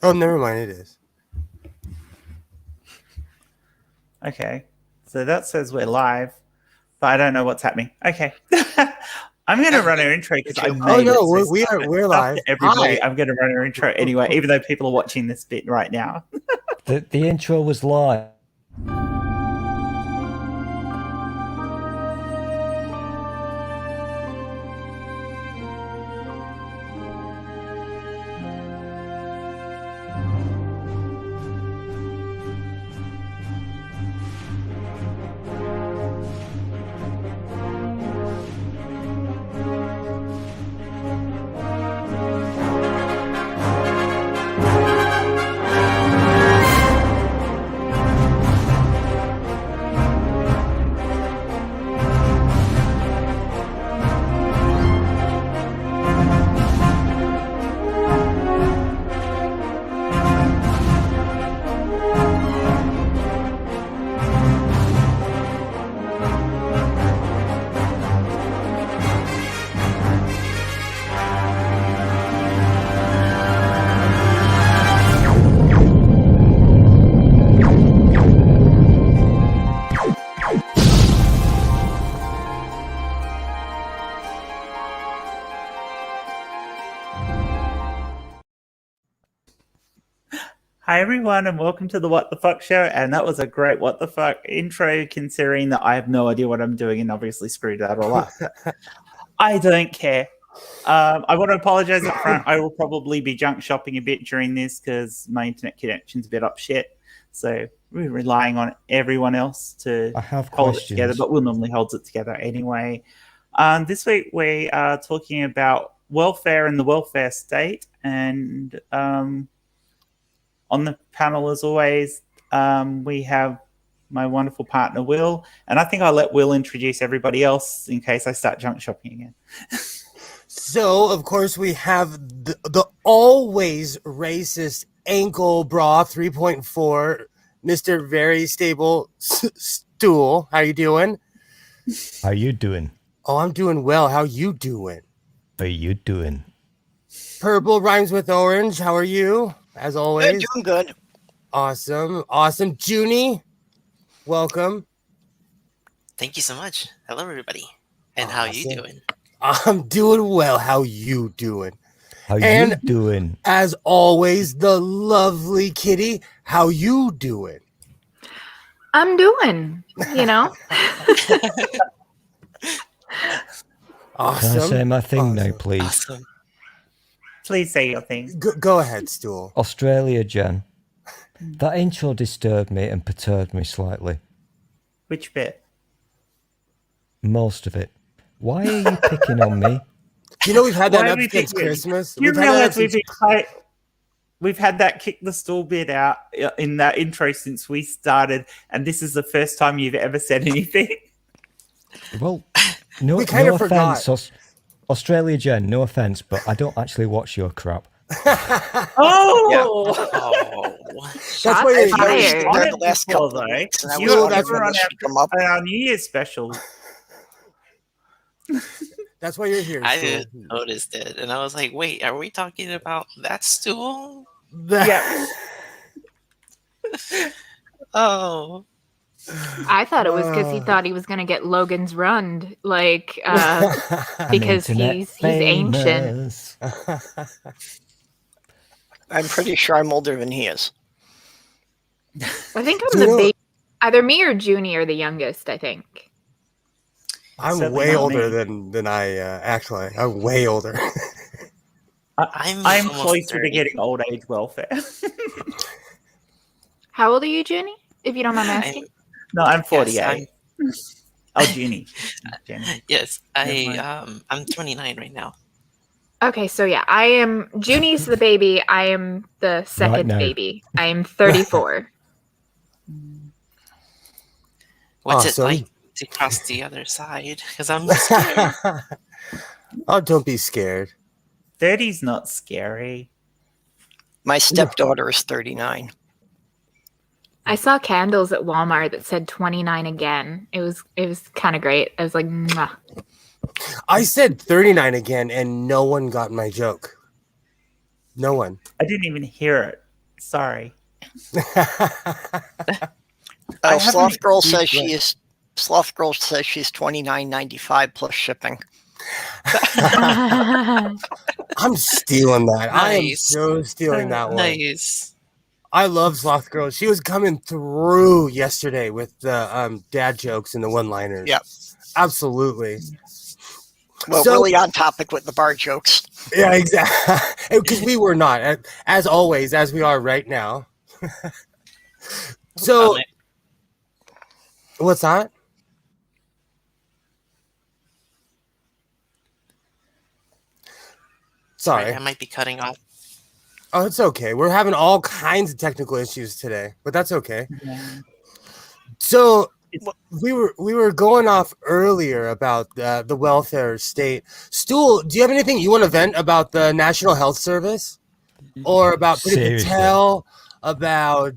Oh, never mind. It is. Okay. So that says we're live, but I don't know what's happening. Okay. I'm going to run our intro because I made it. Oh, no, we're live. Everybody, I'm going to run our intro anyway, even though people are watching this bit right now. The intro was live. Hi everyone, and welcome to the What the Fuck show. And that was a great What the Fuck intro, considering that I have no idea what I'm doing and obviously screwed that all up. I don't care. I want to apologize up front. I will probably be junk shopping a bit during this because my internet connection's a bit up shit. So we're relying on everyone else to hold it together, but Will normally holds it together anyway. This week we are talking about welfare and the welfare state, and on the panel, as always, we have my wonderful partner, Will. And I think I'll let Will introduce everybody else in case I start junk shopping again. So, of course, we have the always racist ankle bra 3.4, Mr. Very Stable Stool. How you doing? How you doing? Oh, I'm doing well. How you doing? How you doing? Purple rhymes with orange. How are you? As always. Doing good. Awesome. Junie, welcome. Thank you so much. Hello, everybody. And how you doing? I'm doing well. How you doing? How you doing? As always, the lovely Kitty. How you doing? I'm doing, Awesome. Can I say my thing now, please? Awesome. Please say your thing. Go ahead, Stool. Australia, Jen. That intro disturbed me and perturbed me slightly. Which bit? Most of it. Why are you picking on me? You know we've had that up since Christmas. You realize we've had that kick the stool bit out in that intro since we started, and this is the first time you've ever said anything. Well, no offense, Australia, Jen, no offense, but I don't actually watch your crap. Oh! Yeah. Oh. That's why you're fired. The last couple of weeks, and our New Year's special. That's why you're here. I didn't notice it, and I was like, "Wait, are we talking about that stool?" Yeah. Oh. I thought it was because he thought he was going to get Logan's Run, because he's ancient. I'm pretty sure I'm older than he is. I think I'm the baby. Either me or Junie are the youngest, I think. I'm way older than I actually. I'm way older. I'm closer to getting old age welfare. How old are you, Junie? If you don't mind asking. No, I'm 48. Junie. Yes, I'm 29 right now. Okay, so yeah, I am Junie's the baby. I am the second baby. I am 34. What's it like to cross the other side? Because I'm scared. Oh, don't be scared. 30's not scary. My stepdaughter is 39. I saw candles at Walmart that said 29 again. It was kind of great. I was like, mwah. I said 39 again, and no one got my joke. No one. I didn't even hear it. Sorry. Sloth Girl says she's $29.95 plus shipping. I'm stealing that. Nice. I am so stealing that one. Nice. I love Sloth Girl. She was coming through yesterday with the dad jokes and the one-liners. Yep. Absolutely. Well, really on topic with the bar jokes. Yeah, exactly. Because we were not, as always, as we are right now. So, what's that? Sorry. I might be cutting off. Oh, it's okay. We're having all kinds of technical issues today, but that's okay. Yeah. So we were going off earlier about the welfare state. Stool, do you have anything you want to vent about the National Health Service, or about Patel, about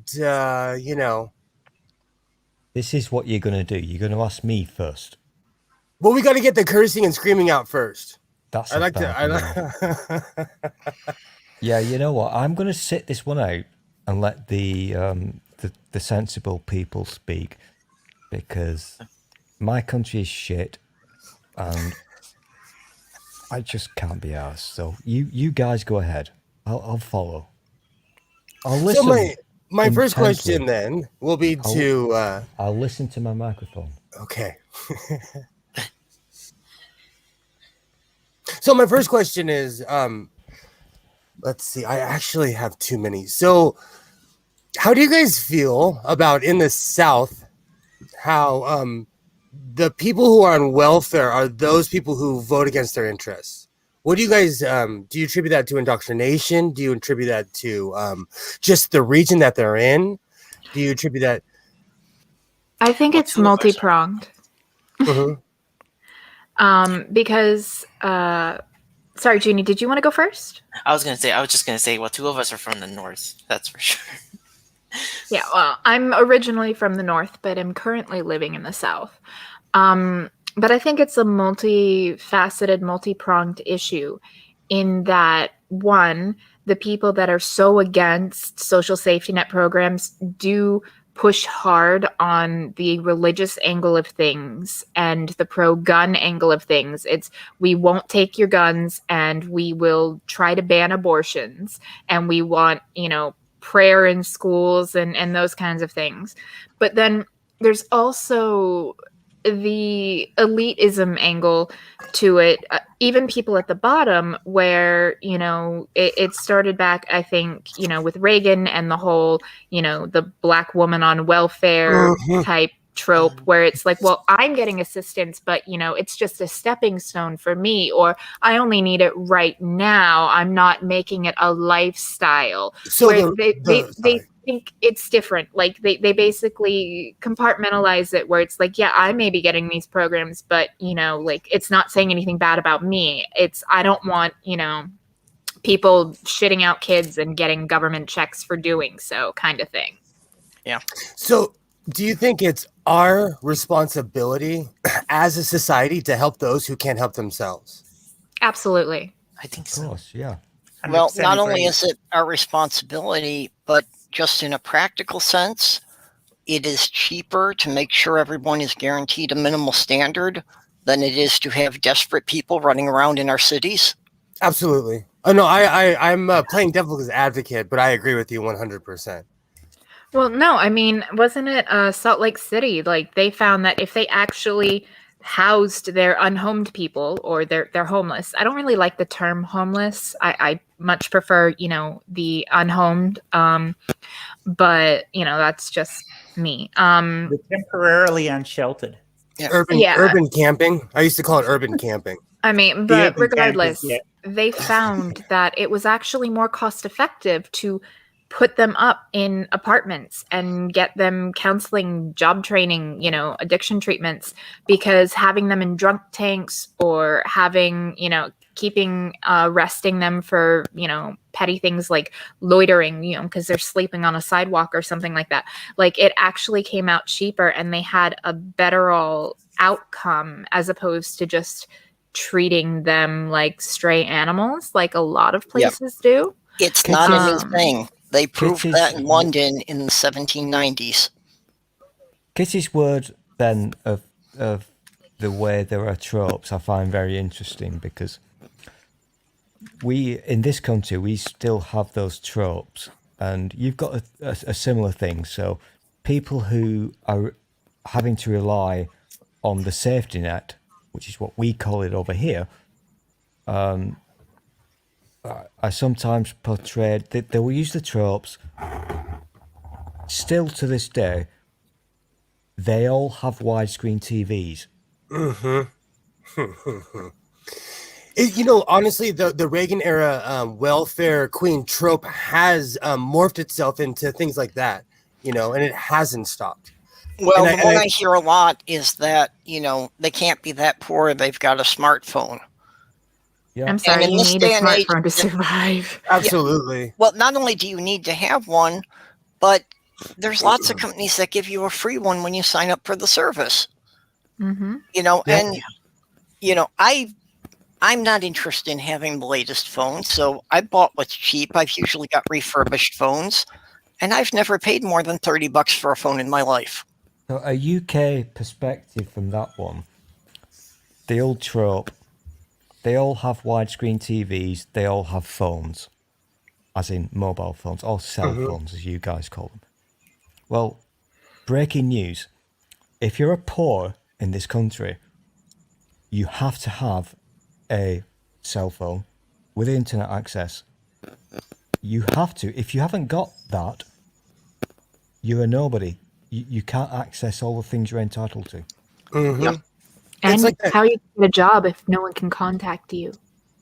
This is what you're gonna do. You're gonna ask me first. Well, we got to get the cursing and screaming out first. That's Yeah, you know what? I'm going to sit this one out and let the sensible people speak, because my country is shit and I just can't be arsed. So you guys go ahead. I'll follow. I'll listen. So my first question then will be I'll listen to my microphone. Okay. So my first question is, let's see, I actually have too many. So how do you guys feel about in the South, how the people who are on welfare are those people who vote against their interests? What do you guys, do you attribute that to indoctrination? Do you attribute that to just the region that they're in? Do you attribute that? I think it's multi-pronged. Mm-hmm. Because, sorry, Jeannie, did you want to go first? I was just gonna say, well, two of us are from the north, that's for sure. Yeah, well, I'm originally from the north, but I'm currently living in the south. But I think it's a multifaceted, multi-pronged issue in that, one, the people that are so against social safety net programs do push hard on the religious angle of things and the pro-gun angle of things. It's, we won't take your guns and we will try to ban abortions, and we want, prayer in schools and those kinds of things. But then there's also the elitism angle to it, even people at the bottom, where it started back, I think, with Reagan and the whole the black woman on welfare type trope, where it's like, well, I'm getting assistance, but it's just a stepping stone for me, or I only need it right now, I'm not making it a lifestyle. So they think it's different. Like they basically compartmentalize it, where it's like, yeah, I may be getting these programs, but it's not saying anything bad about me. It's, I don't want people shitting out kids and getting government checks for doing so, kind of thing. Yeah. So do you think it's our responsibility as a society to help those who can't help themselves? Absolutely. I think so. Of course, yeah. Well, not only is it our responsibility, but just in a practical sense, it is cheaper to make sure everyone is guaranteed a minimal standard than it is to have desperate people running around in our cities. Absolutely. Oh, no, I'm playing devil's advocate, but I agree with you 100%. Well, no, I mean, wasn't it Salt Lake City? Like, they found that if they actually housed their unhomed people, or they're homeless. I don't really like the term homeless. I much prefer, the unhomed. But that's just me. The temporarily unsheltered. Yeah. Urban camping. I used to call it urban camping. I mean, but regardless, they found that it was actually more cost effective to put them up in apartments and get them counseling, job training, addiction treatments, because having them in drunk tanks, or having, resting them for, petty things like loitering, because they're sleeping on a sidewalk or something like that. Like, it actually came out cheaper, and they had a better outcome, as opposed to just treating them like stray animals, like a lot of places do. It's not a new thing. They proved Kitty's- that in London in the 1790s. Kitty's word then of the way there are tropes I find very interesting, because we in this country we still have those tropes, and you've got a similar thing. So people who are having to rely on the safety net, which is what we call it over here, I sometimes portrayed that they will use the tropes. Still to this day, they all have widescreen TVs. Honestly, the Reagan era welfare queen trope has morphed itself into things like that, and it hasn't stopped. Well, the one I hear a lot is that, they can't be that poor, they've got a smartphone. Yeah. I'm sorry, in you this need a day and age- smartphone to survive. Absolutely. Well, not only do you need to have one, but there's lots of companies that give you a free one when you sign up for the service. Mm-hmm. I'm not interested in having the latest phone, so I bought what's cheap. I've usually got refurbished phones, and I've never paid more than $30 for a phone in my life. So a UK perspective from that one, the old trope, they all have widescreen TVs, they all have phones, as in mobile phones, or cell phones, as you guys call them. Well, breaking news, if you're a poor in this country, you have to have a cell phone with internet access. You have to. If you haven't got that, you're a nobody. You can't access all the things you're entitled to. Mm-hmm. Yep. And It's like that. how you get a job if no one can contact you?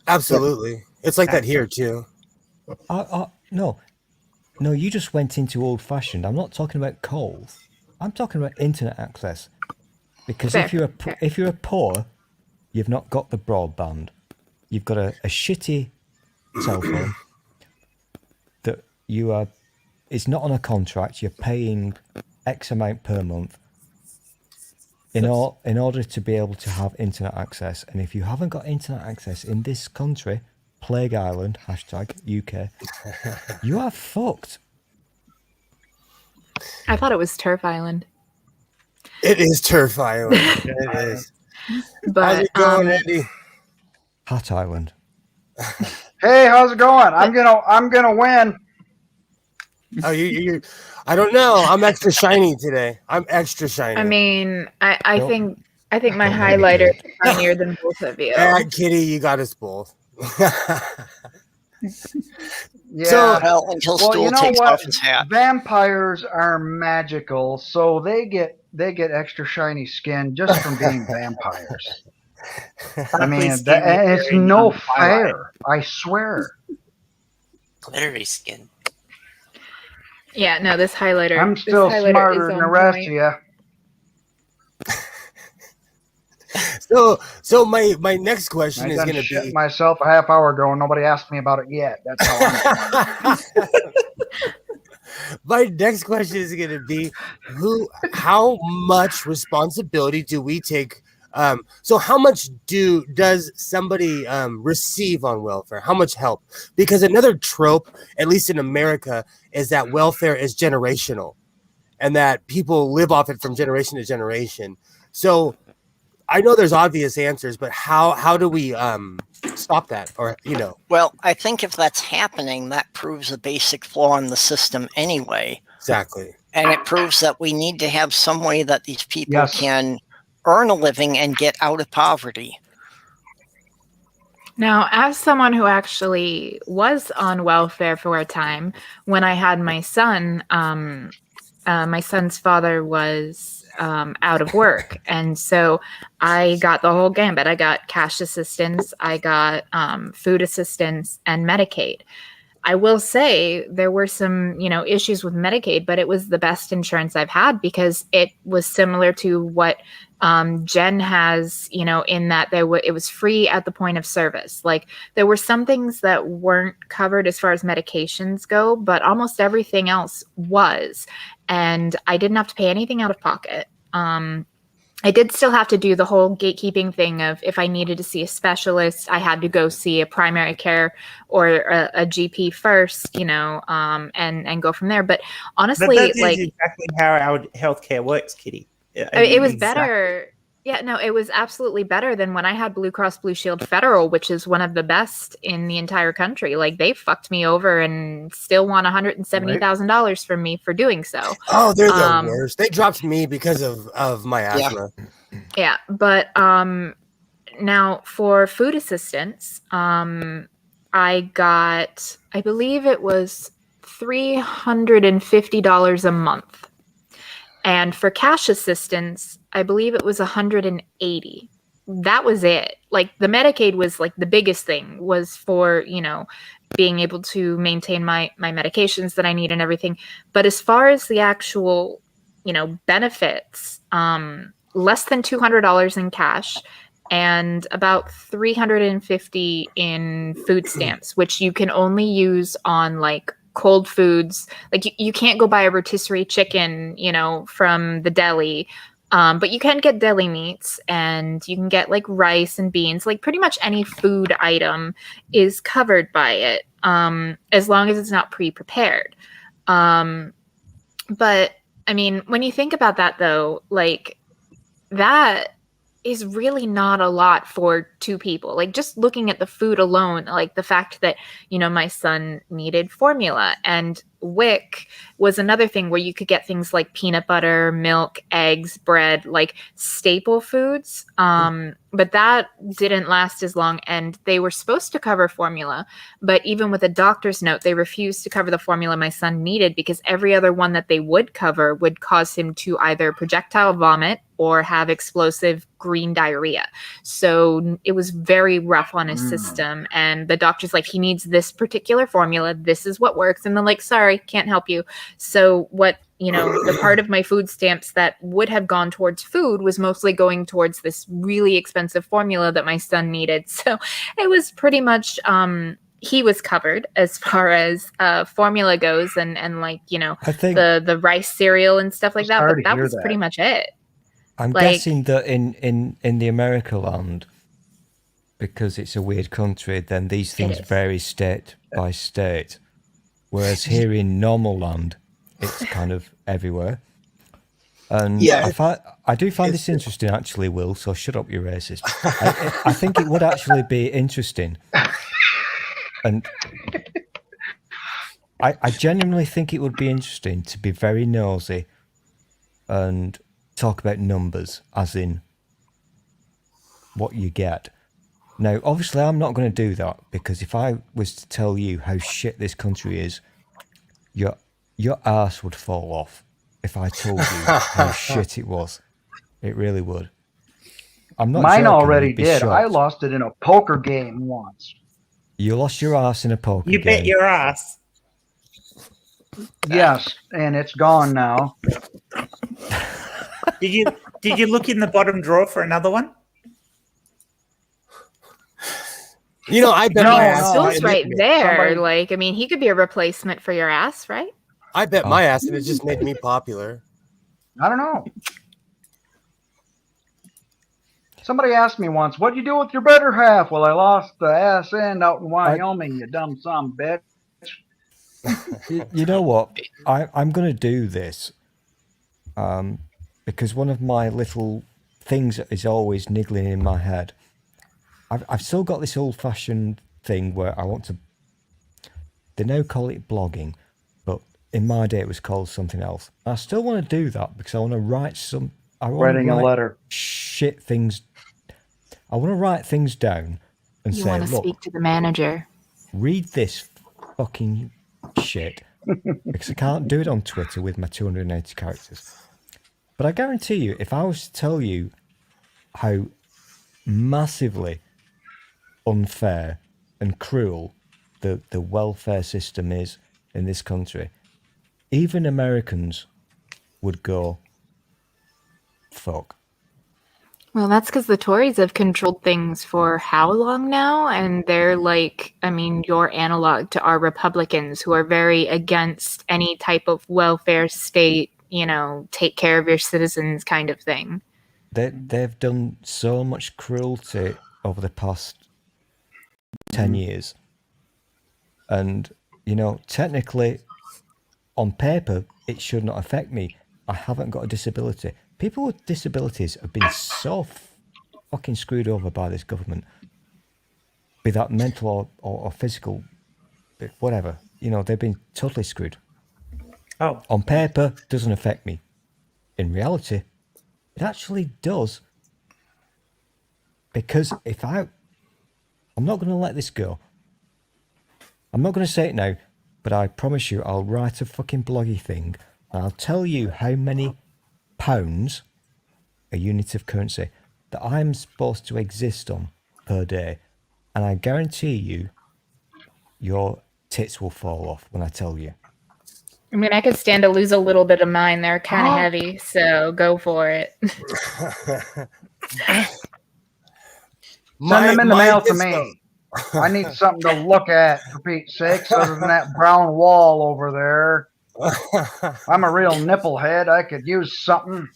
Absolutely. It's like that here too. No, you just went into old fashioned. I'm not talking about coal. I'm talking about internet access. Because Fair, if you're a poor, you've not got the broadband. You've got a shitty cell phone that you are. It's not on a contract. You're paying X amount per month in order to be able to have internet access. And if you haven't got internet access in this country, Plague Island #UK, you are fucked. I thought it was Turf Island. It is Turf Island. It is. But How's it going, Andy? Hat Island. Hey, how's it going? I'm gonna win. Oh, you I don't know. I'm extra shiny today. I'm extra shiny. I mean, I Nope. think my Don't highlighter manipulate. is shinier than both of you. Kitty, you got us both. Yeah. So- Well, until Well, Stool you know takes what? off his hat. Vampires are magical, so they get extra shiny skin just from being vampires. I mean, Sparkly skin it's wearing no Twilight. fair. I swear. Glittery skin. Yeah, no, this highlighter. I'm this still highlighter smarter is than the on rest point. of you. So my next question I is done going to shit be myself a half hour ago, and nobody asked me about it yet. That's how I'm. my next question is going to be how much responsibility do we take? So how much does somebody receive on welfare? How much help? Because another trope, at least in America, is that welfare is generational, and that people live off it from generation to generation. So I know there's obvious answers, but how do we stop that? Or Well, I think if that's happening, that proves a basic flaw in the system anyway. exactly. And it proves that we need to have some way that these people Yes. can earn a living and get out of poverty. Now, as someone who actually was on welfare for a time, when I had my son, my son's father was out of work. And so I got the whole gambit. I got cash assistance, I got food assistance, and Medicaid. I will say there were some, issues with Medicaid, but it was the best insurance I've had because it was similar to what Jen has, in that it was free at the point of service. Like there were some things that weren't covered as far as medications go, but almost everything else was. And I didn't have to pay anything out of pocket. I did still have to do the whole gatekeeping thing of if I needed to see a specialist, I had to go see a primary care or a GP first, and go from there. But honestly, That is exactly how our healthcare works, Kitty. it was better. Yeah, no, it was absolutely better than when I had Blue Cross Blue Shield Federal, which is one of the best in the entire country. Like, they fucked me over and still want $170,000 from me for doing so. Oh, they're the worst. They dropped me because of my asthma. Yeah, but now for food assistance, I got, I believe it was $350 a month. And for cash assistance, I believe it was $180. That was it. Like, the Medicaid was like the biggest thing, was for, being able to maintain my medications that I need and everything. But as far as the actual, benefits, less than $200 in cash and about $350 in food stamps, which you can only use on like cold foods. Like, you can't go buy a rotisserie chicken, from the deli. But you can get deli meats, and you can get like rice and beans. Like, pretty much any food item is covered by it, as long as it's not pre-prepared. But I mean, when you think about that, though, like, that is really not a lot for two people. Like, just looking at the food alone, like the fact that, my son needed formula, and WIC was another thing where you could get things like peanut butter, milk, eggs, bread, like staple foods. But that didn't last as long, and they were supposed to cover formula. But even with a doctor's note, they refused to cover the formula my son needed, because every other one that they would cover would cause him to either projectile vomit or have explosive green diarrhea. So it was very rough on his system. And the doctor's like, he needs this particular formula. This is what works. And they're like, sorry, can't help you. So what, the part of my food stamps that would have gone towards food was mostly going towards this really expensive formula that my son needed. So it was pretty much, he was covered as far as formula goes, and like, I think the rice cereal and stuff like that. But that was pretty much it. I'm guessing that in the America land, because it's a weird country, then these things vary state by state. Whereas here in normal land, it's kind of everywhere. And I do find this interesting, actually, Will, so shut up, you racist. I think it would actually be interesting. And I genuinely think it would be interesting to be very nosy and talk about numbers, as in what you get. Now, obviously, I'm not going to do that, because if I was to tell you how shit this country is, your arse would fall off if I told you how shit it was. It really would. I'm not Mine joking, already you'd be did. shocked. I lost it in a poker game once. You lost your ass in a poker You game. bet your ass. Yes, and it's gone now. Did you look in the bottom drawer for another one? I bet my ass. Stool's right there. Somebody- Like, I mean, he could be a replacement for your ass, right? I bet my ass, and it just made me popular. I don't know. Somebody asked me once, "What'd you do with your better half?" Well, I lost the ass end out in Wyoming, you dumb son of a bitch. You know what? I'm going to do this because one of my little things that is always niggling in my head. I've still got this old-fashioned thing where I want to. They now call it blogging, but in my day it was called something else. I still want to do that because I want to write some. Writing a letter. Shit things. I want to write things down and You say, want to look, speak to the manager. read this fucking shit, because I can't do it on Twitter with my 280 characters. But I guarantee you, if I was to tell you how massively unfair and cruel the welfare system is in this country, even Americans would go, fuck. Well, that's because the Tories have controlled things for how long now? And they're like, I mean, your analog to our Republicans, who are very against any type of welfare state, take care of your citizens kind of thing. they've done so much cruelty over the past 10 years. And, technically, on paper, it should not affect me. I haven't got a disability. People with disabilities have been so fucking screwed over by this government, be that mental or physical, whatever. They've been totally screwed. Oh, On paper, doesn't affect me. In reality, it actually does. Because I'm not going to let this go. I'm not going to say it now, but I promise you I'll write a fucking bloggy thing and I'll tell you how many pounds, a unit of currency, that I'm supposed to exist on per day. And I guarantee you, your tits will fall off when I tell you. I mean, I could stand to lose a little bit of mine. They're kind of heavy, so go for it. Send them in the mail to me. I need something to look at, for Pete's sakes, other than that brown wall over there. I'm a real nipplehead. I could use something.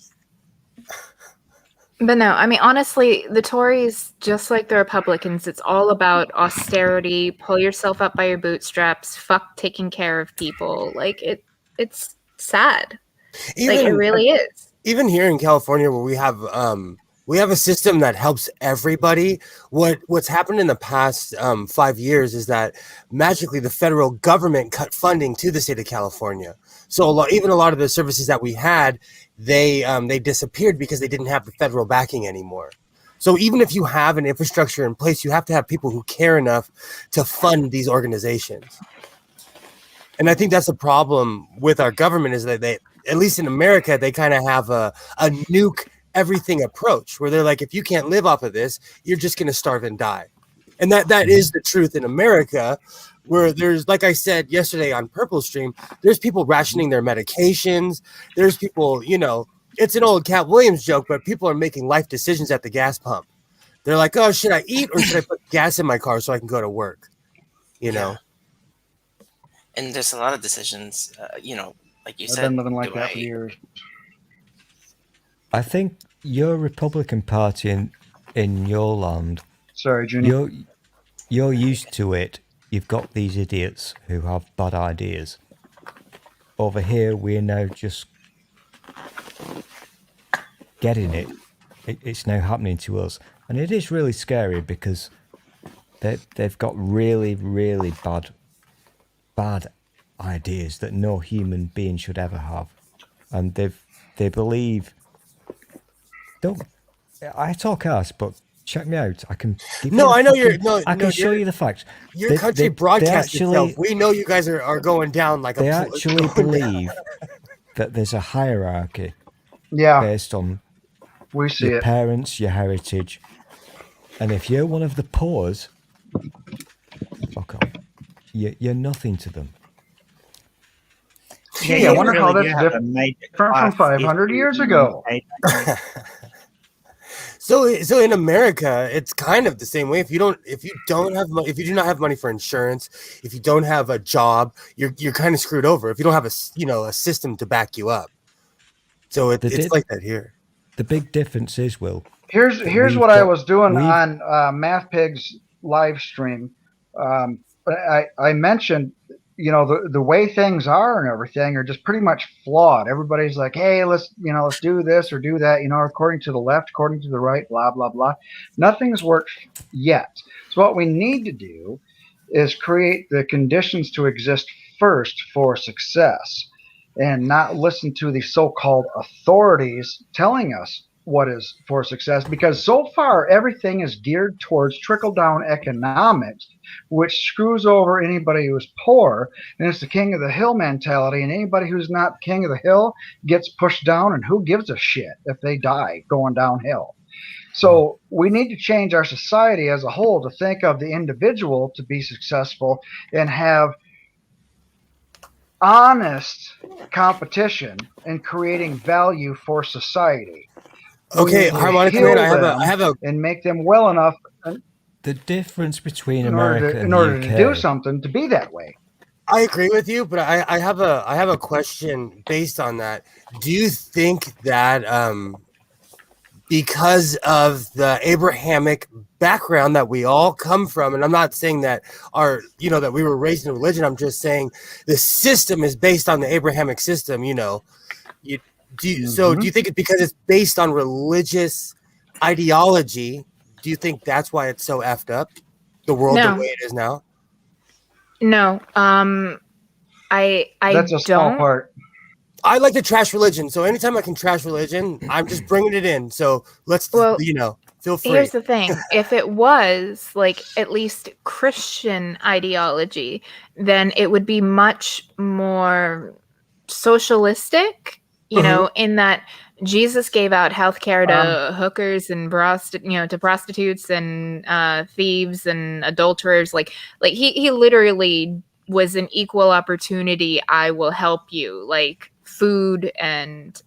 But no, I mean, honestly, the Tories, just like the Republicans, it's all about austerity, pull yourself up by your bootstraps, fuck taking care of people. Like, it's sad. It really is. Even here in California, where we have a system that helps everybody. What's happened in the past 5 years is that magically the federal government cut funding to the state of California. So even a lot of the services that we had, they disappeared because they didn't have the federal backing anymore. So even if you have an infrastructure in place, you have to have people who care enough to fund these organizations. And I think that's the problem with our government, is that they, at least in America, they kind of have a nuke everything approach, where they're like, if you can't live off of this, you're just going to starve and die. And that is the truth in America, where there's, like I said yesterday on Purple Stream, there's people rationing their medications. There's people, it's an old Cat Williams joke, but people are making life decisions at the gas pump. They're like, oh, should I eat or should I put gas in my car so I can go to work? And there's a lot of decisions, like you said. I've been living like that for years. I think your Republican Party in your land, sorry, Junior, you're used to it. You've got these idiots who have bad ideas. Over here, we're now just getting it. It's now happening to us. And it is really scary because they've got really, really bad ideas that no human being should ever have. And they believe... I talk ass, but check me out. I can give I can show you the facts. Your country broadcasts itself. We know you guys are going down like they actually believe that there's a hierarchy based on your parents, your heritage. And if you're one of the poors, fuck off. You're nothing to them. Gee, I wonder how that's different from 500 years ago. So in America, it's kind of the same way. If you do not have money for insurance, if you don't have a job, you're kind of screwed over. If you don't have a system to back you up, so it's like that here. The big difference is, Will. Here's what I was doing on MathPig's live stream. I mentioned, the way things are and everything are just pretty much flawed. Everybody's like, hey, let's do this or do that, according to the left, according to the right, blah, blah, blah. Nothing's worked yet. So what we need to do is create the conditions to exist first for success, and not listen to the so-called authorities telling us what is for success, because so far everything is geared towards trickle-down economics, which screws over anybody who's poor, and it's the king of the hill mentality, and anybody who's not king of the hill gets pushed down, and who gives a shit if they die going downhill? So we need to change our society as a whole to think of the individual to be successful and have honest competition and creating value for society. Okay, Harmonic Man, I have a and make them well enough. The difference between America and in order to do something to be that way. I agree with you, but I have a question based on that. Do you think that because of the Abrahamic background that we all come from. And I'm not saying that that we were raised in religion. I'm just saying the system is based on the Abrahamic system, So do you think it's because it's based on religious ideology? Do you think that's why it's so effed up? The world the way it is now? No. I That's a small part. I like to trash religion, so anytime I can trash religion, I'm just bringing it in. So let's, feel free. Here's the thing. If it was like at least Christian ideology, then it would be much more socialistic, in that Jesus gave out healthcare to hookers and to prostitutes and thieves and adulterers. Like he literally was an equal opportunity. I will help you, like food and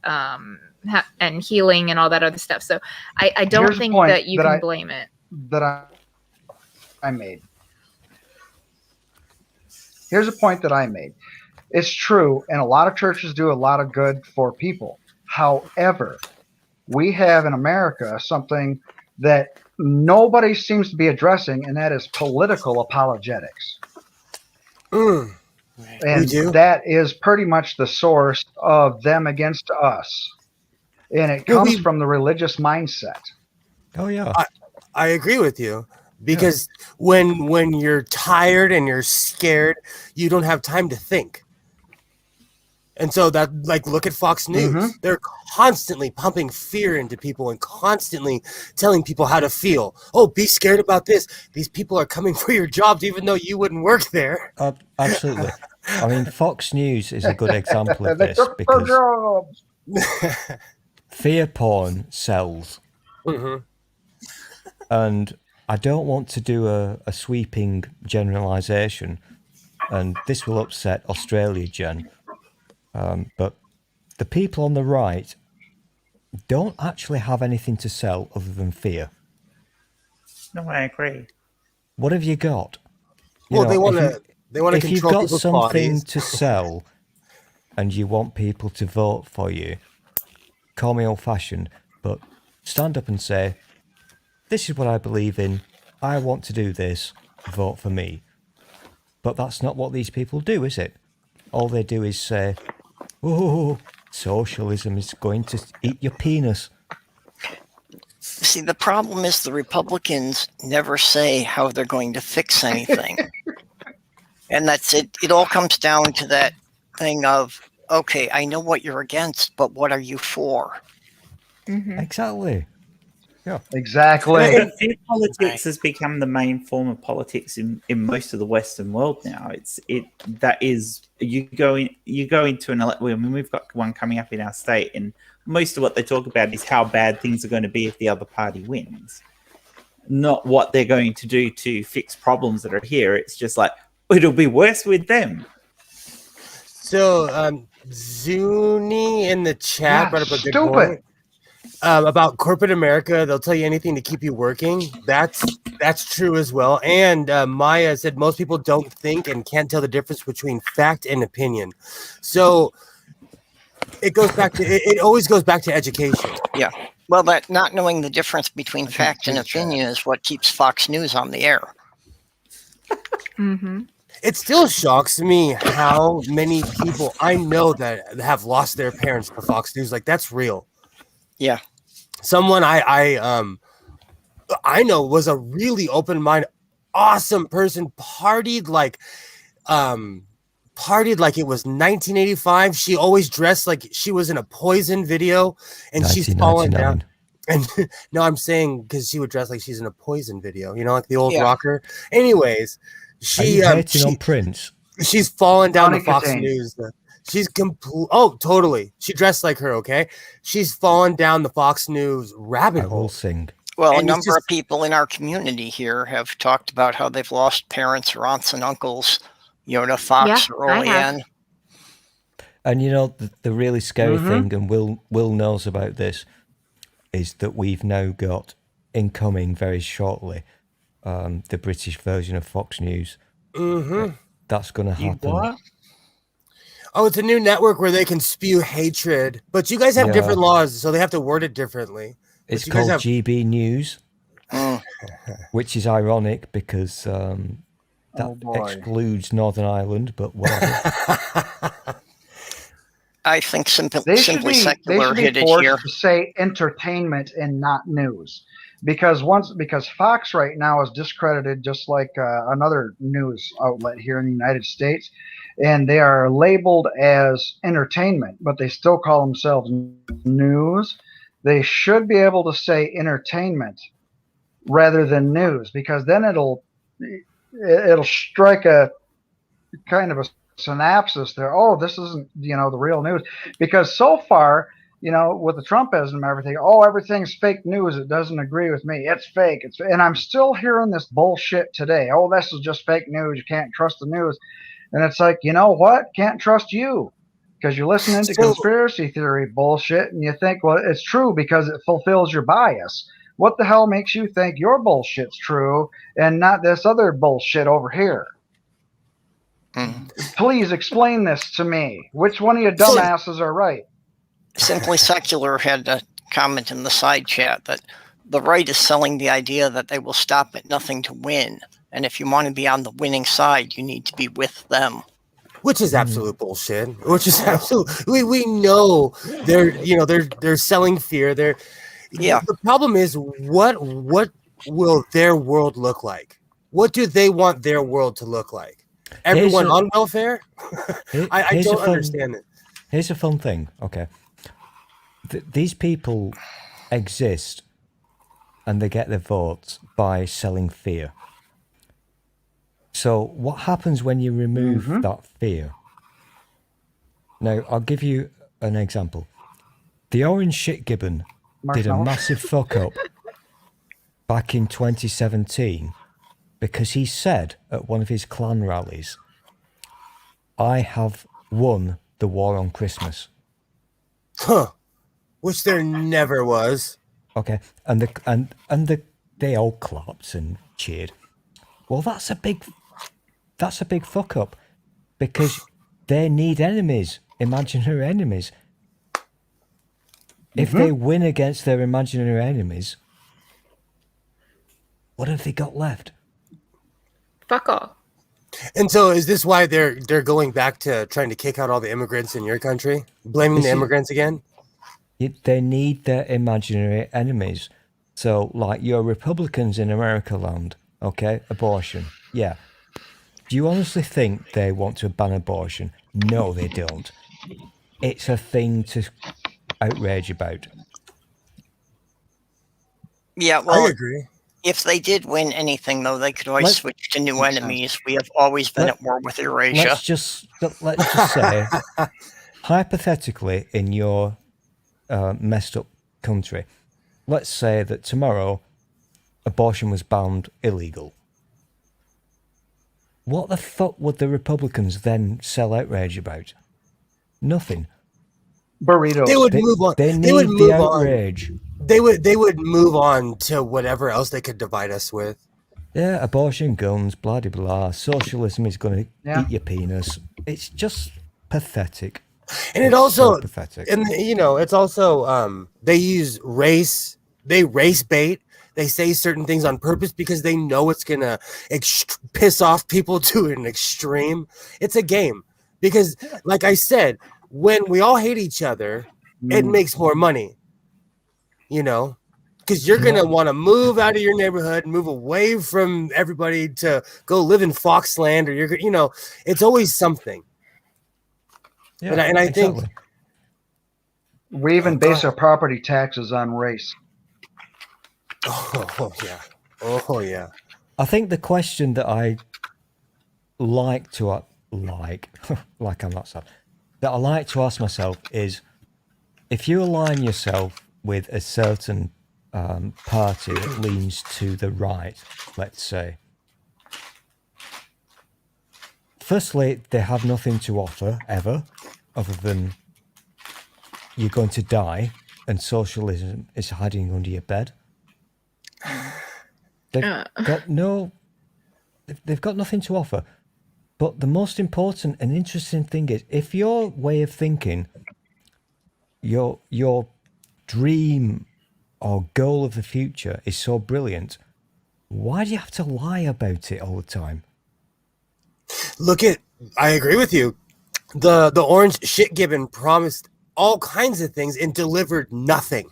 healing and all that other stuff. So I don't think that you can blame it. That I made. Here's a point that I made. It's true, and a lot of churches do a lot of good for people. However, we have in America something that nobody seems to be addressing, and that is political apologetics. And that is pretty much the source of them against us. And it comes from the religious mindset. Oh, yeah. I agree with you. Because when you're tired and you're scared, you don't have time to think. And so that, look at Fox News. They're constantly pumping fear into people and constantly telling people how to feel. Oh, be scared about this. These people are coming for your jobs, even though you wouldn't work there. Absolutely. I mean, Fox News is a good example of this because fear porn sells. And I don't want to do a sweeping generalization, and this will upset Australia, Jen. But the people on the right don't actually have anything to sell other than fear. No, I agree. What have you got? They want to control if you've got people's something bodies to sell and you want people to vote for you, call me old-fashioned, but stand up and say, this is what I believe in. I want to do this. Vote for me. But that's not what these people do, is it? All they do is say, oh, socialism is going to eat your penis. See, the problem is the Republicans never say how they're going to fix anything. And that's it. It all comes down to that thing of, okay, I know what you're against, but what are you for? Exactly. Yeah. Exactly. Fear politics has become the main form of politics in most of the Western world now. You go into an election. I mean, we've got one coming up in our state, and most of what they talk about is how bad things are going to be if the other party wins, not what they're going to do to fix problems that are here. It's just like, it'll be worse with them. So, Zuni in the chat brought up a good point. About corporate America, they'll tell you anything to keep you working. That's true as well. And Maya said most people don't think and can't tell the difference between fact and opinion. So it always goes back to education. Yeah. Well, that not knowing the difference between fact and opinion is what keeps Fox News on the air. It still shocks me how many people I know that have lost their parents to Fox News. That's real. Yeah. Someone I know was a really open-minded, awesome person, partied like it was 1985. She always dressed like she was in a Poison video, and she's fallen down. And no, I'm saying because she would dress like she's in a Poison video, like the old rocker. Anyways, she hating on Prince. She's fallen down to Fox News. She's Oh, totally. She dressed like her. Okay, she's fallen down the Fox News rabbit hole. Well, a number of people in our community here have talked about how they've lost parents or aunts and uncles, to Fox early on. And the really scary thing, and Will knows about this, is that we've now got incoming very shortly the British version of Fox News. That's going to happen. What? Oh, it's a new network where they can spew hatred, but you guys have different laws, so they have to word it differently. It's you guys called have- GB News, Mm. which is ironic because that Oh, boy. excludes Northern Ireland, but whatever. I think They should simply be secular hit it forced here. to say entertainment and not news, because Fox right now is discredited just like another news outlet here in the United States, and they are labeled as entertainment, but they still call themselves news. They should be able to say entertainment rather than news, because then it'll strike a kind of a synopsis there. Oh, this isn't, the real news. Because so far, with the Trumpism and everything, everything's fake news. It doesn't agree with me. It's fake. And I'm still hearing this bullshit today. Oh, this is just fake news. You can't trust the news. And it's like, you know what? Can't trust you, because you're listening to conspiracy theory bullshit and you think, well, it's true because it fulfills your bias. What the hell makes you think your bullshit's true and not this other bullshit over here? Mm. Please explain this to me. Which one of you dumbasses are right? Simply Secular had a comment in the side chat that the right is selling the idea that they will stop at nothing to win. And if you want to be on the winning side, you need to be with them. Which is absolute bullshit. Which is absolute. We know they're selling fear. The problem is what will their world look like? What do they want their world to look like? Everyone on welfare? I don't understand it. Here's a fun thing. Okay, these people exist, and they get their votes by selling fear. So what happens when you remove that fear? Now, I'll give you an example. The orange shit gibbon did a massive fuck up back in 2017 because he said at one of his clan rallies, I have won the war on Christmas. Huh. Which there never was. Okay. They all clapped and cheered. Well, that's a big fuck up, because they need enemies, imaginary enemies. If they win against their imaginary enemies, what have they got left? Fuck all. And so is this why they're going back to trying to kick out all the immigrants in your country? Blaming the immigrants again? They need their imaginary enemies. So, like your Republicans in America land, okay? Abortion. Yeah. Do you honestly think they want to ban abortion? No, they don't. It's a thing to outrage about. Yeah, well, I agree. If they did win anything, though, they could always switch to new enemies. We have always been at war with Eurasia. Let's just say, hypothetically, in your messed up country, let's say that tomorrow abortion was banned illegal. What the fuck would the Republicans then sell outrage about? Nothing. Burritos. They would move on. They need would the move outrage. on. They would move on to whatever else they could divide us with. Yeah, abortion, guns, blah blah blah. Socialism is going to eat your penis. It's just pathetic. And it also so pathetic. And it's also they use race. They race bait. They say certain things on purpose because they know it's gonna piss off people to an extreme. It's a game because, like I said, when we all hate each other, it makes more money. Because you're gonna want to move out of your neighborhood, move away from everybody to go live in Foxland, or it's always something. Yeah, and I think we even base our property taxes on race. Oh yeah. I think the question that I like to like I'm not sad, that I like to ask myself is, if you align yourself with a certain party that leans to the right, let's say, firstly, they have nothing to offer ever, other than you're going to die and socialism is hiding under your bed. They've got nothing to offer. But the most important and interesting thing is, if your way of thinking, your dream or goal of the future is so brilliant, why do you have to lie about it all the time? I agree with you. The orange shit gibbon promised all kinds of things and delivered nothing.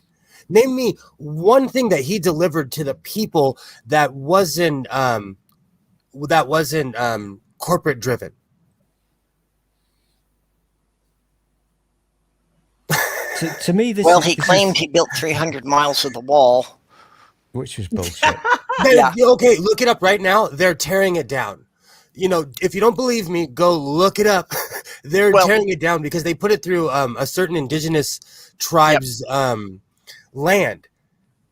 Name me one thing that he delivered to the people that wasn't corporate driven. To me, this Well, is, he claimed he built 300 miles of the wall. which was bullshit. Yeah. Okay, look it up right now. They're tearing it down. If you don't believe me, go look it up. They're tearing it down because they put it through a certain indigenous tribe's land,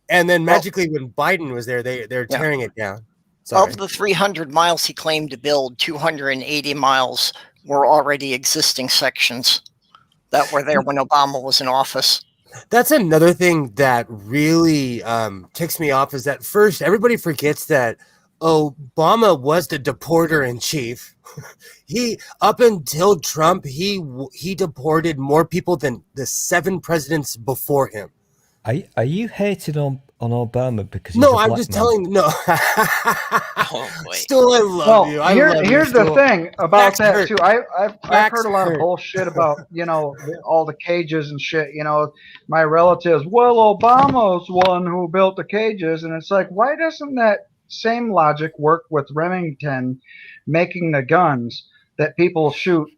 and then magically when Biden was there, they're tearing it down. Sorry. Of the 300 miles he claimed to build, 280 miles were already existing sections that were there when Obama was in office. That's another thing that really ticks me off is that first everybody forgets that Obama was the deporter in chief. He, up until Trump, he deported more people than the 7 presidents before him. Are you hating on Obama because he's No, a I'm black just man? telling. No, Oh boy. Still, I love you. I love Here's you, the Stool. thing about Facts that hurt. too. I've Facts heard a lot of hurt. bullshit about all the cages and shit. My relatives. Well, Obama's one who built the cages, and it's like, why doesn't that same logic work with Remington making the guns that people shoot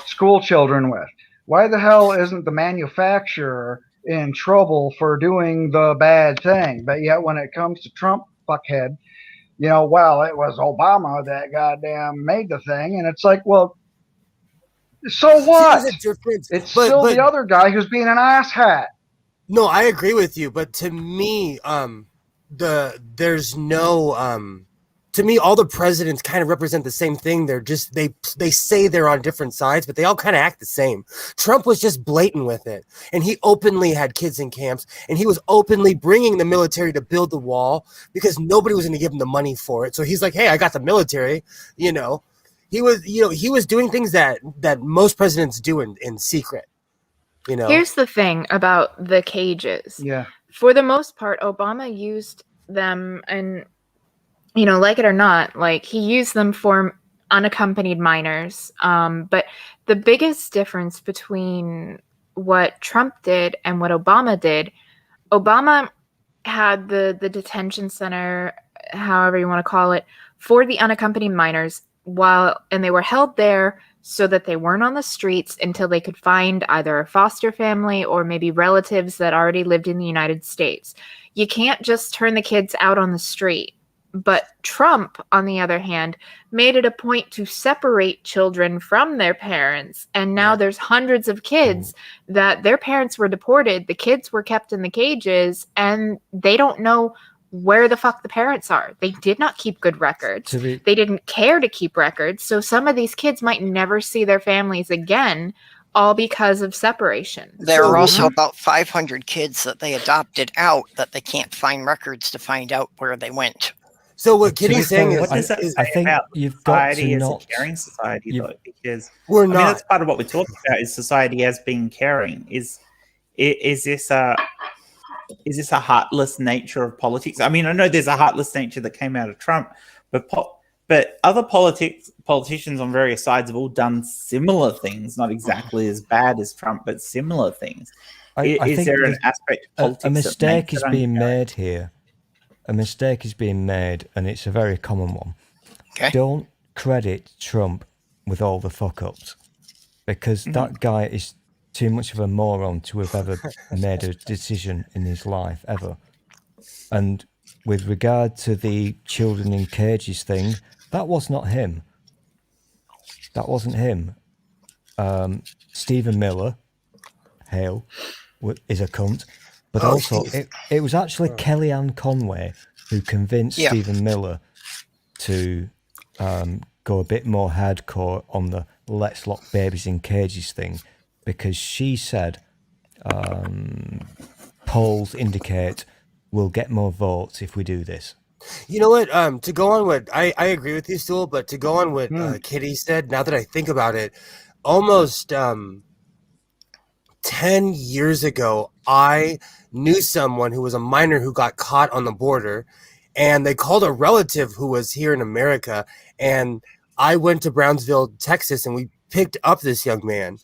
school children with? Why the hell isn't the manufacturer in trouble for doing the bad thing? But yet when it comes to Trump, fuckhead, well, it was Obama that goddamn made the thing. And it's like, well, so See, what? there's a difference. It's still the other guy who's being an asshat. No, I agree with you, but to me, there's no to me, all the presidents kind of represent the same thing. They're just they say they're on different sides, but they all kind of act the same. Trump was just blatant with it, and he openly had kids in camps, and he was openly bringing the military to build the wall because nobody was going to give him the money for it. So he's like, "Hey, I got the military," He was doing things that most presidents do in secret. Here's the thing about the cages. Yeah. For the most part, Obama used them, and like it or not, like he used them for unaccompanied minors. But the biggest difference between what Trump did and what Obama did, Obama had the detention center, however you want to call it, for the unaccompanied minors, and they were held there so that they weren't on the streets until they could find either a foster family or maybe relatives that already lived in the United States. You can't just turn the kids out on the street. But Trump, on the other hand, made it a point to separate children from their parents. And now there's hundreds of kids that their parents were deported. The kids were kept in the cages, and they don't know where the fuck the parents are. They did not keep good records. They didn't care to keep records. So some of these kids might never see their families again, all because of separation. There are also about 500 kids that they adopted out that they can't find records to find out where they went. So what Kitty's saying what does that is, say I think about you've got society to as not. a caring society, though, because we're not. that's part of what we're talking about is society as being caring. Is this a heartless nature of politics? I mean, I know there's a heartless nature that came out of Trump, but other politicians on various sides have all done similar things, not exactly as bad as Trump, but similar things. I Is think there an aspect of politics a mistake that is makes it being uncaring? made here. A mistake is being made, and it's a very common one. Okay. Don't credit Trump with all the fuck-ups, because that guy is too much of a moron to have ever made a decision in his life, ever. And with regard to the children in cages thing, that was not him. That wasn't him. Stephen Miller, hail, is a cunt. But also, it was actually Kellyanne Conway who convinced Stephen Miller to go a bit more hardcore on the let's lock babies in cages thing, because she said polls indicate we'll get more votes if we do this. You know what? To go on what I agree with you, Stool, but to go on what Kitty said, now that I think about it, almost 10 years ago, I knew someone who was a minor who got caught on the border, and they called a relative who was here in America, and I went to Brownsville, Texas, and we picked up this young man.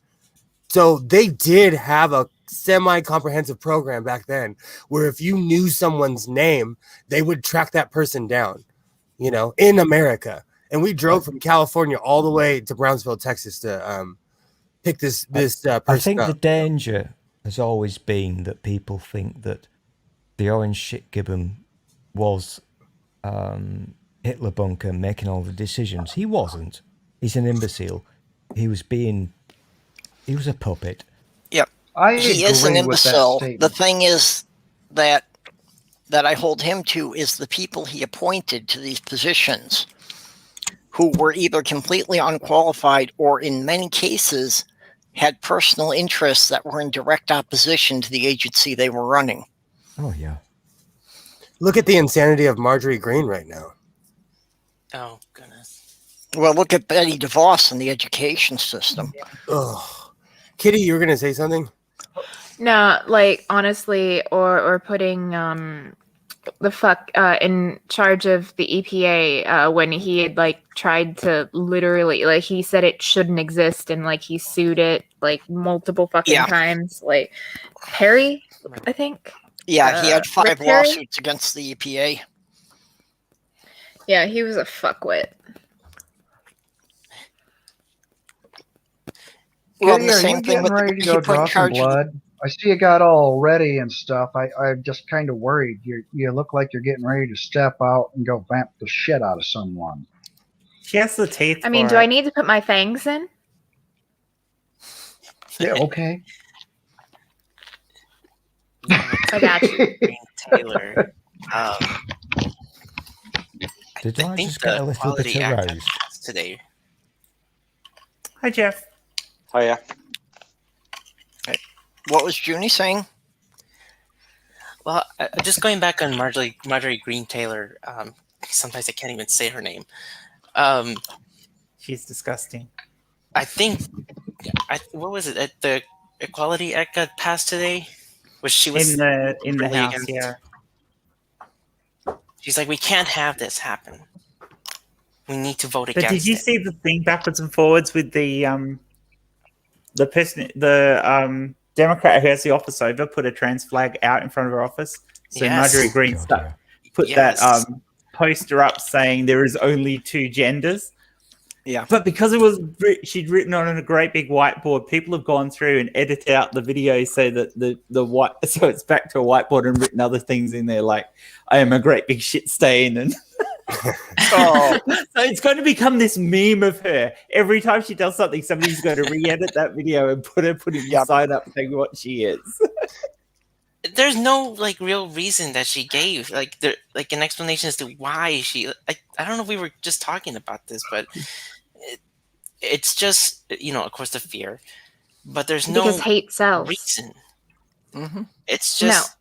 So they did have a semi-comprehensive program back then where if you knew someone's name, they would track that person down, in America. And we drove from California all the way to Brownsville, Texas to pick this person I think up. the danger has always been that people think that the orange shit gibbon was Hitler Bunker making all the decisions. He wasn't. He's an imbecile. He was a puppet. Yep. He is an imbecile. The thing is that I hold him to is the people he appointed to these positions, who were either completely unqualified or in many cases had personal interests that were in direct opposition to the agency they were running. Oh, yeah. Look at the insanity of Marjorie Greene right now. Oh, goodness. Well, look at Betty DeVos and the education system. Ugh. Kitty, you were going to say something? No, like, honestly, or putting the fuck in charge of the EPA when he had like tried to literally, like, he said it shouldn't exist and like he sued it like multiple fucking times. Like Perry, I think. Yeah, he had 5 lawsuits against the EPA. Yeah, he was a fuckwit. Well, the same thing with ready to go draw some blood. I see you got all ready and stuff. I'm just kind of worried. You look like you're getting ready to step out and go vamp the shit out of someone. She has the teeth. I mean, do I need to put my fangs in? Yeah, okay. I got you. Taylor. Did I just get a little bit aroused today? Hi, Jeff. Oh, yeah. What was Junie saying? Well, just going back on Marjorie Greene Taylor. Sometimes I can't even say her name. She's disgusting. I think. What was it? At the Equality Act got passed today, which she was in the House. Against. Yeah. She's like, we can't have this happen. We need to vote against. But did you see the thing backwards and forwards with the Democrat who has the office over put a trans flag out in front of her office? So Marjorie Greene put that poster up saying there is only 2 genders. Yeah. But because she'd written on a great big whiteboard, people have gone through and edited out the video so that so it's back to a whiteboard and written other things in there like I am a great big shit stain and so it's going to become this meme of her. Every time she does something, somebody's going to re-edit that video and put a sign up saying what she is. There's no like real reason that she gave, like an explanation as to why she. I don't know if we were just talking about this, but it's just of course the fear, but there's no because hate sells. Reason. Mm-hmm. It's just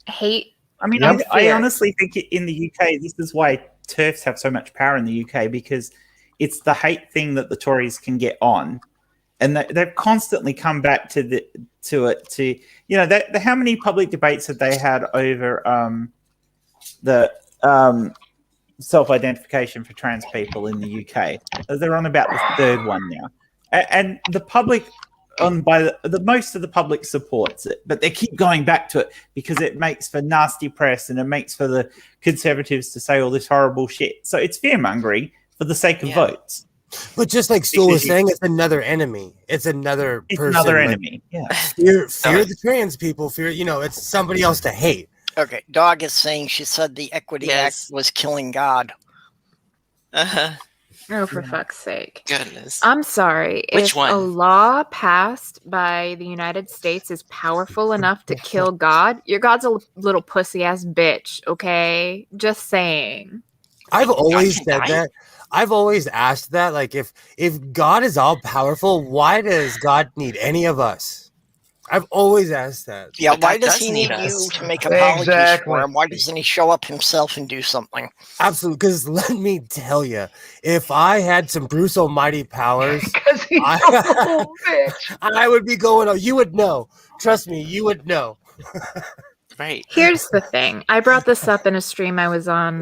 hate. I mean, I honestly think in the UK, this is why TERFs have so much power in the UK, because it's the hate thing that the Tories can get on, and they've constantly come back to how many public debates have they had over the self-identification for trans people in the UK? They're on about the 3rd one now, and the public. Most of the public supports it, but they keep going back to it because it makes for nasty press and it makes for the Conservatives to say all this horrible shit. So it's fear-mongering for the sake of votes. But just like Stool was saying, it's another enemy. It's another person. Another enemy. Yeah. Fear the trans people. Fear, it's somebody else to hate. Okay. Dog is saying she said the Equity Act was killing God. Uh-huh. Oh, for fuck's sake. Goodness. I'm sorry. Which if one? a law passed by the United States is powerful enough to kill God, your God's a little pussy-ass bitch, okay? Just saying. I've always said that. I've always asked that. Like, if God is all-powerful, why does God need any of us? I've always asked that. Yeah, why does he need you to make apologies for him? Why doesn't he show up himself and do something? Absolutely, because let me tell you, if I had some Bruce Almighty powers, I would be going, you would know, Trust me, you would know. Right. Here's the thing. I brought this up in a stream I was on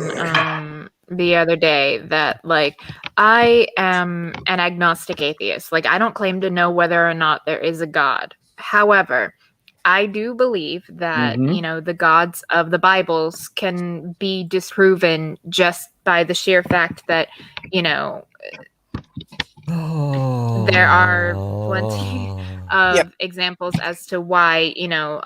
the other day that like I am an agnostic atheist. Like I don't claim to know whether or not there is a God. However, I do believe that, Mhm. you know, the gods of the Bibles can be disproven just by the sheer fact that, you know, there are plenty of Yep. examples as to why, you know,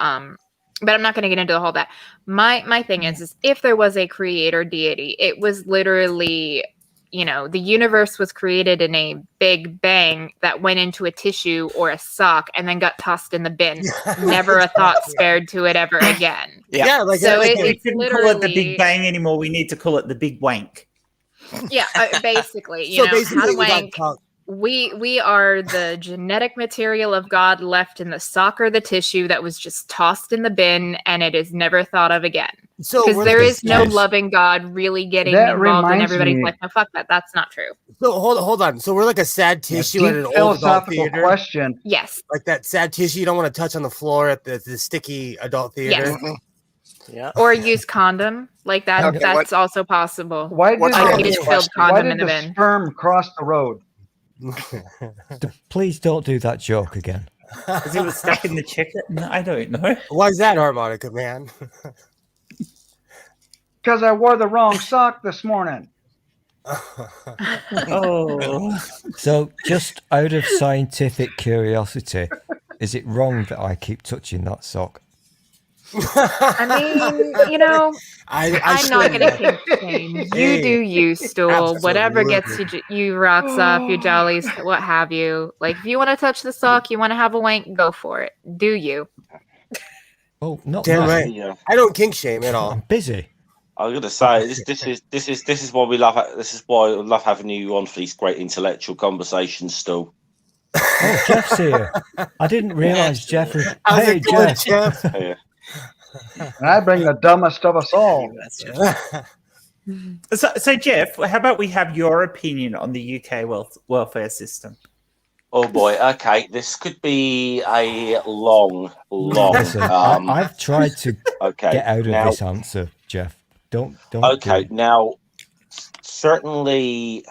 but I'm not going to get into the whole that. My thing is if there was a creator deity, it was literally, you know, the universe was created in a big bang that went into a tissue or a sock and then got tossed in the bin. Never a thought spared to it ever again. Yeah, like, So like We it's shouldn't call it the literally Big Bang anymore. We need to call it the Big Wank. yeah, basically, you so know, how basically, to we got wank. We are the genetic material of God left in the sock or the tissue that was just tossed in the bin, and it is never thought of again. so Because we're there like a is no sad- loving God really getting That involved in reminds everybody's me- life. No, fuck that. That's not true. So hold on. So we're like a sad Yeah, tissue at deep an old adult philosophical theater. question. Yes. Like that sad tissue you don't want to touch on the floor at the sticky adult theater. Yes. Mhm. Yeah. Or use condom. Like that. Okay, that's also possible. Why did What's Like wrong you with just this filled question? why condom in did the the bin. sperm cross the road? Please don't do that joke again. Because it was stuck in the chicken? I don't know. Why is that, harmonica man? Because I wore the wrong sock this morning. Oh. So, just out of scientific curiosity, is it wrong that I keep touching that sock? I mean, you know, I'm not going to shouldn't. kink shame. You Hey, do you, Stool. Whatever gets absolutely. you rocks off, your jollies, what have you. Like, if you want to touch the sock, you want to have a wank, go for it. Do you? Oh, not Damn mine. right. Yeah. I don't kink shame at all. I'm busy. I was gonna say this is why we love I love having you on for these great intellectual conversations. Still, Oh, Jeff's here. I didn't realise Jeff was. How's Hey, it going, Jeff. Jeff? yeah. And I bring the dumbest of us all. So, Jeff, how about we have your opinion on the UK welfare system? Oh boy. Okay, this could be a long. Listen, I've tried to Okay. get out of now, this answer, Jeff. Don't. Okay. do it. Now, certainly,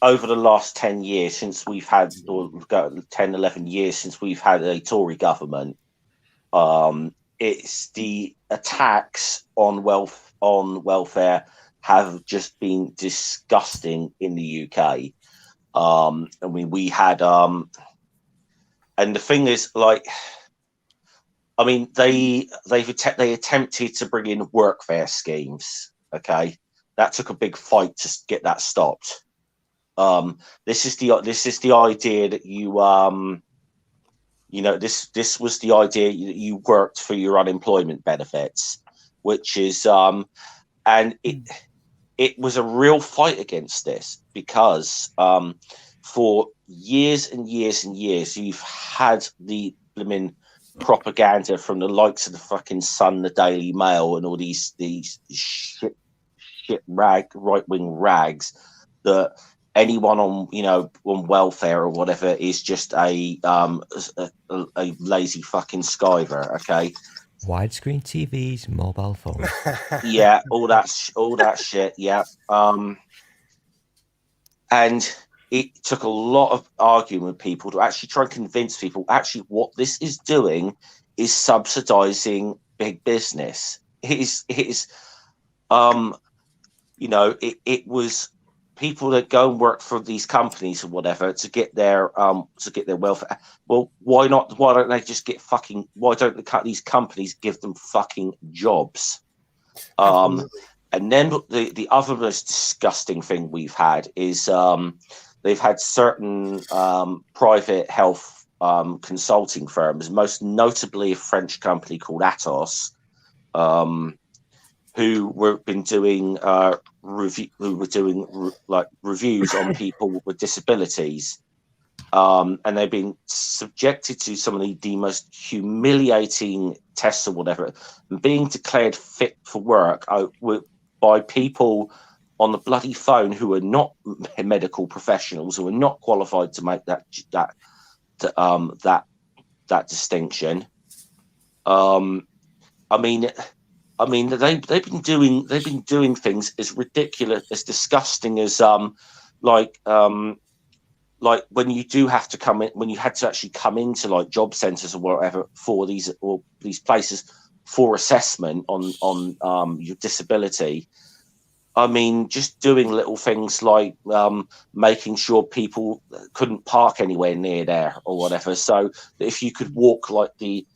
over the last 10 years since we've had, or 10, 11 years since we've had a Tory government, it's the attacks on welfare have just been disgusting in the UK. I mean, we had, and the thing is, like, I mean, they attempted to bring in workfare schemes. Okay, that took a big fight to get that stopped. This is the idea that this was the idea that you worked for your unemployment benefits, which is and it was a real fight against this because for years and years and years you've had the blimmin' propaganda from the likes of the fucking Sun, the Daily Mail, and all these shit right-wing rags that anyone on welfare or whatever is just a lazy fucking skiver. Okay, Widescreen TVs, mobile phones. yeah, all that shit. Yeah, and it took a lot of arguing with people to actually try and convince people actually what this is doing is subsidizing big business. It was people that go and work for these companies or whatever to get their welfare. Well, why don't these companies give them fucking jobs? And then the other most disgusting thing we've had is they've had certain private health consulting firms, most notably a French company called Atos, who were doing reviews on people with disabilities, and they've been subjected to some of the most humiliating tests or whatever, and being declared fit for work by people on the bloody phone who are not medical professionals, who are not qualified to make that that distinction. I mean, they've been doing things as ridiculous, as disgusting as like when you do have to come in, when you had to actually come into like job centres or whatever for these places for assessment on your disability. I mean, just doing little things like making sure people couldn't park anywhere near there or whatever, so that if you could walk like the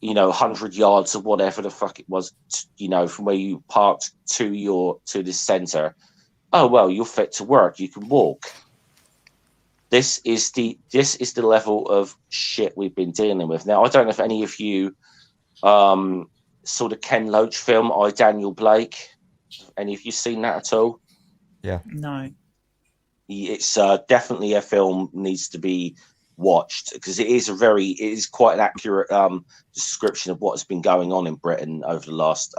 100 yards or whatever the fuck it was, from where you parked to this centre. Oh well, you're fit to work. You can walk. This is the level of shit we've been dealing with. Now, I don't know if any of you saw the Ken Loach film, I, Daniel Blake. Any of you seen that at all? Yeah. No. It's definitely a film needs to be watched, because it is quite an accurate description of what has been going on in Britain over the last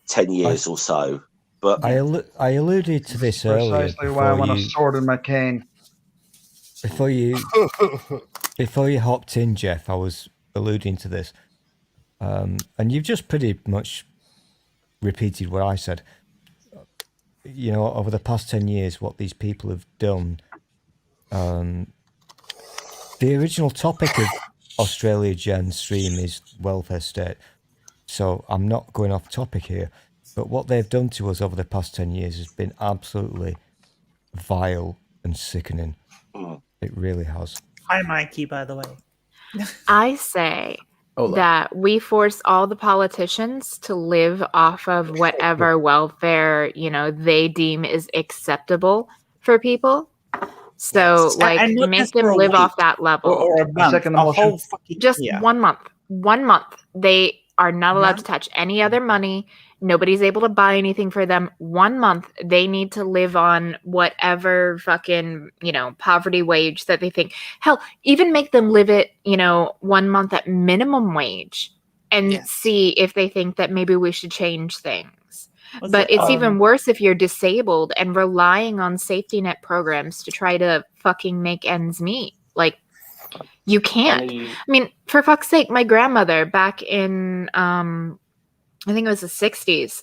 10 years or so. But I alluded to this earlier. Precisely why I want a sword in my cane. Before you hopped in, Jeff, I was alluding to this, and you've just pretty much repeated what I said. Over the past 10 years, what these people have done. The original topic of Australia Gen Stream is welfare state, so I'm not going off topic here. But what they've done to us over the past 10 years has been absolutely vile and sickening. It really has. Hi, Mikey, by the way. I say that we force all the politicians to live off of whatever welfare, they deem is acceptable for people. So, And not make just them for a live week off that level. or a month, second a motion. whole fucking Just year. 1 month. 1 month. They are not allowed to touch any other money. Nobody's able to buy anything for them. 1 month, they need to live on whatever fucking, poverty wage that they think. Hell, even make them live it, 1 month at minimum wage and see if they think that maybe we should change things. But it's even worse if you're disabled and relying on safety net programs to try to fucking make ends meet. Like, you can't. I mean, for fuck's sake, my grandmother back in, I think it was the 60s,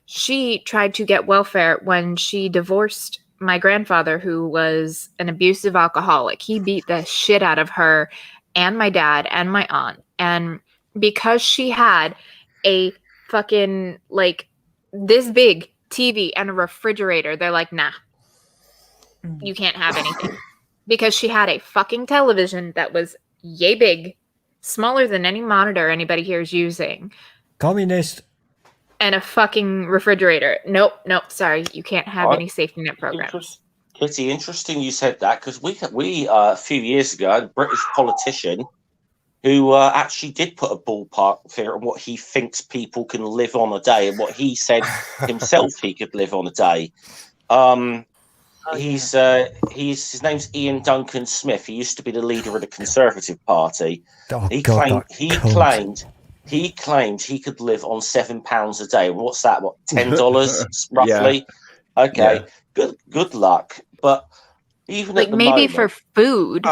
she tried to get welfare when she divorced my grandfather, who was an abusive alcoholic. He beat the shit out of her and my dad and my aunt. And because she had a fucking, this big TV and a refrigerator, they're like, nah, you can't have anything. Because she had a fucking television that was yay big, smaller than any monitor anybody here is using. Communist. And a fucking refrigerator. Nope, sorry, you can't have any safety net programs. Pretty interesting you said that, because we a few years ago had a British politician who actually did put a ballpark figure on what he thinks people can live on a day, and what he said himself he could live on a day. His name's Ian Duncan Smith. He used to be the leader of the Conservative Party. He claimed he could live on £7 a day. What's that? What, $10 roughly? Yeah. Okay, yeah. Good luck. But even at the maybe moment, for food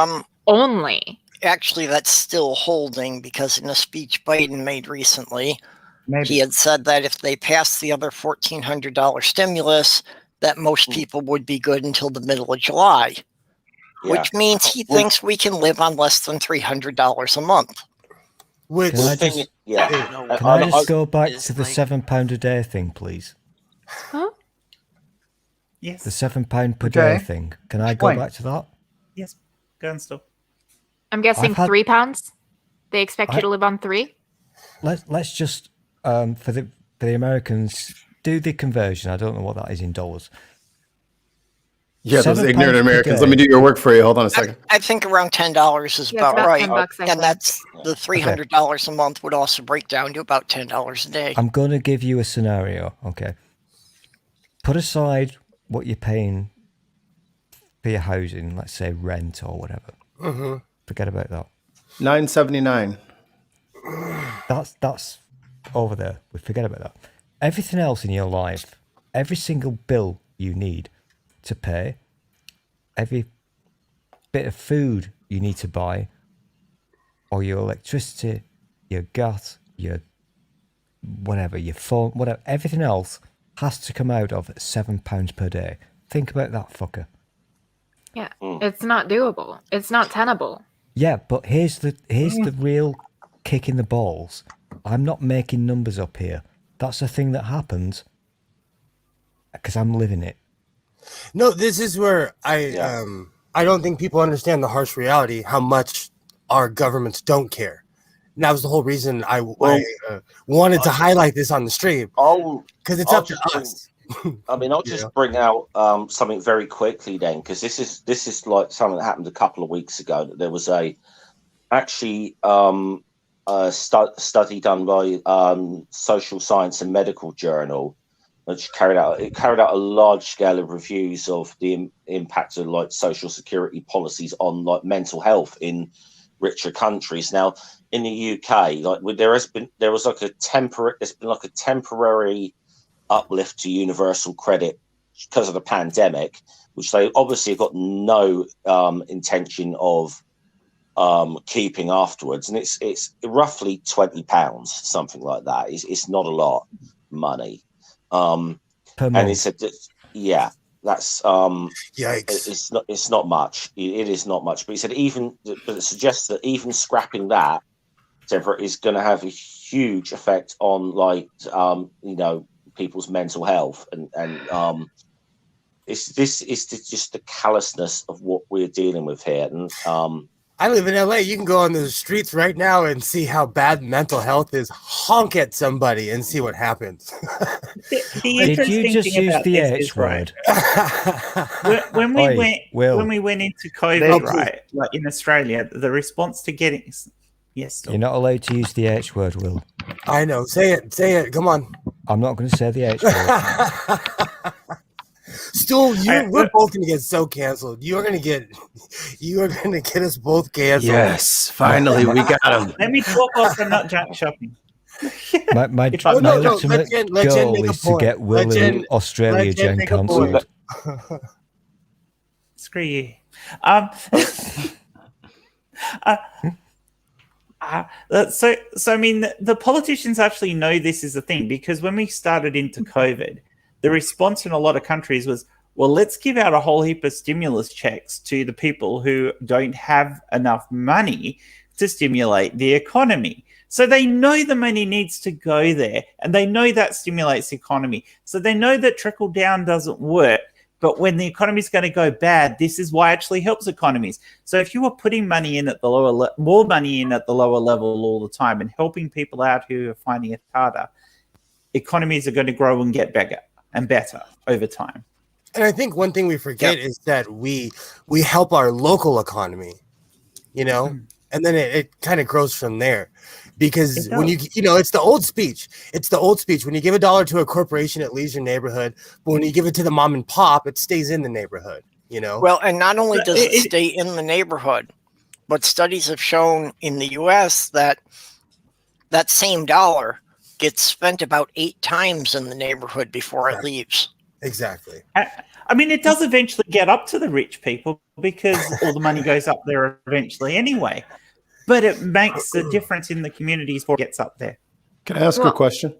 only. Actually, that's still holding, because in a speech Biden made recently, Maybe. He had said that if they passed the other $1,400 stimulus, that most people would be good until the middle of July, which means he thinks we can live on less than $300 a month. Can I just go back to the £7 a day thing, please? Huh? Yes. The £7 per day thing. Can I go back to that? Yes. Go and stop. I'm guessing £3. They expect you to live on 3. Let's just for the Americans do the conversion. I don't know what that is in dollars. Yeah, those ignorant Americans. Let me do your work for you. Hold on a second. I think around $10 is about right. $10, and that's the $300 a month would also break down to about $10 a day. I'm going to give you a scenario. Okay. Put aside what you're paying for your housing, let's say rent or whatever. Mm-hmm. Forget about that. $9.79. That's over there. We forget about that. Everything else in your life, every single bill you need to pay, every bit of food you need to buy, or your electricity, your gas, your whatever, your phone, whatever, everything else has to come out of £7 per day. Think about that, fucker. Yeah, it's not doable. It's not tenable. Yeah, but here's the real kick in the balls. I'm not making numbers up here. That's a thing that happens because I'm living it. No, this is where I don't think people understand the harsh reality, how much our governments don't care. And that was the whole reason I wanted to highlight this on the stream. Because it's up to us. I'll just bring out something very quickly then, because this is like something that happened a couple of weeks ago. That there was a study done by Social Science and Medical Journal, which carried out a large scale of reviews of the impact of like social security policies on like mental health in richer countries. Now, in the UK, like there's been a temporary uplift to universal credit because of the pandemic, which they obviously have got no intention of keeping afterwards, and it's roughly £20, something like that. It's not a lot of money, and he said that, that's yikes. It's not much. It is not much, but he said but it suggests that even scrapping that is going to have a huge effect on like people's mental health, and this is just the callousness of what we're dealing with here. And I live in LA. You can go on the streets right now and see how bad mental health is. Honk at somebody and see what happens. Did you just use the H word? When we went into COVID, right, like in Australia, the response to getting You're not allowed to use the H word, Will. I know. Say it. Come on. I'm not going to say the H word. Stool, we're both going to get so canceled. You are going to get us both canceled. Yes, finally we got him. Let me talk whilst I'm not junk shopping. My ultimate goal is to get Will in Australia Gen cancelled. Screw you. So I mean, the politicians actually know this is a thing, because when we started into COVID, the response in a lot of countries was, well, let's give out a whole heap of stimulus checks to the people who don't have enough money to stimulate the economy. So they know the money needs to go there, and they know that stimulates the economy. So they know that trickle down doesn't work. But when the economy is going to go bad, this is why it actually helps economies. So if you were putting money in at the more money in at the lower level all the time and helping people out who are finding it harder, economies are going to grow and get bigger and better over time. And I think one thing we forget is that we help our local economy, and then it kind of grows from there. Because when it's the old speech. It's the old speech. When you give $1 to a corporation, it leaves your neighborhood. But when you give it to the mom and pop, it stays in the neighborhood, Well, and not only does it stay in the neighborhood, but studies have shown in the U.S. that same dollar gets spent about 8 times in the neighborhood before it leaves. Exactly. I mean, it does eventually get up to the rich people because all the money goes up there eventually anyway. But it makes a difference in the communities before it gets up there. Can I ask a question?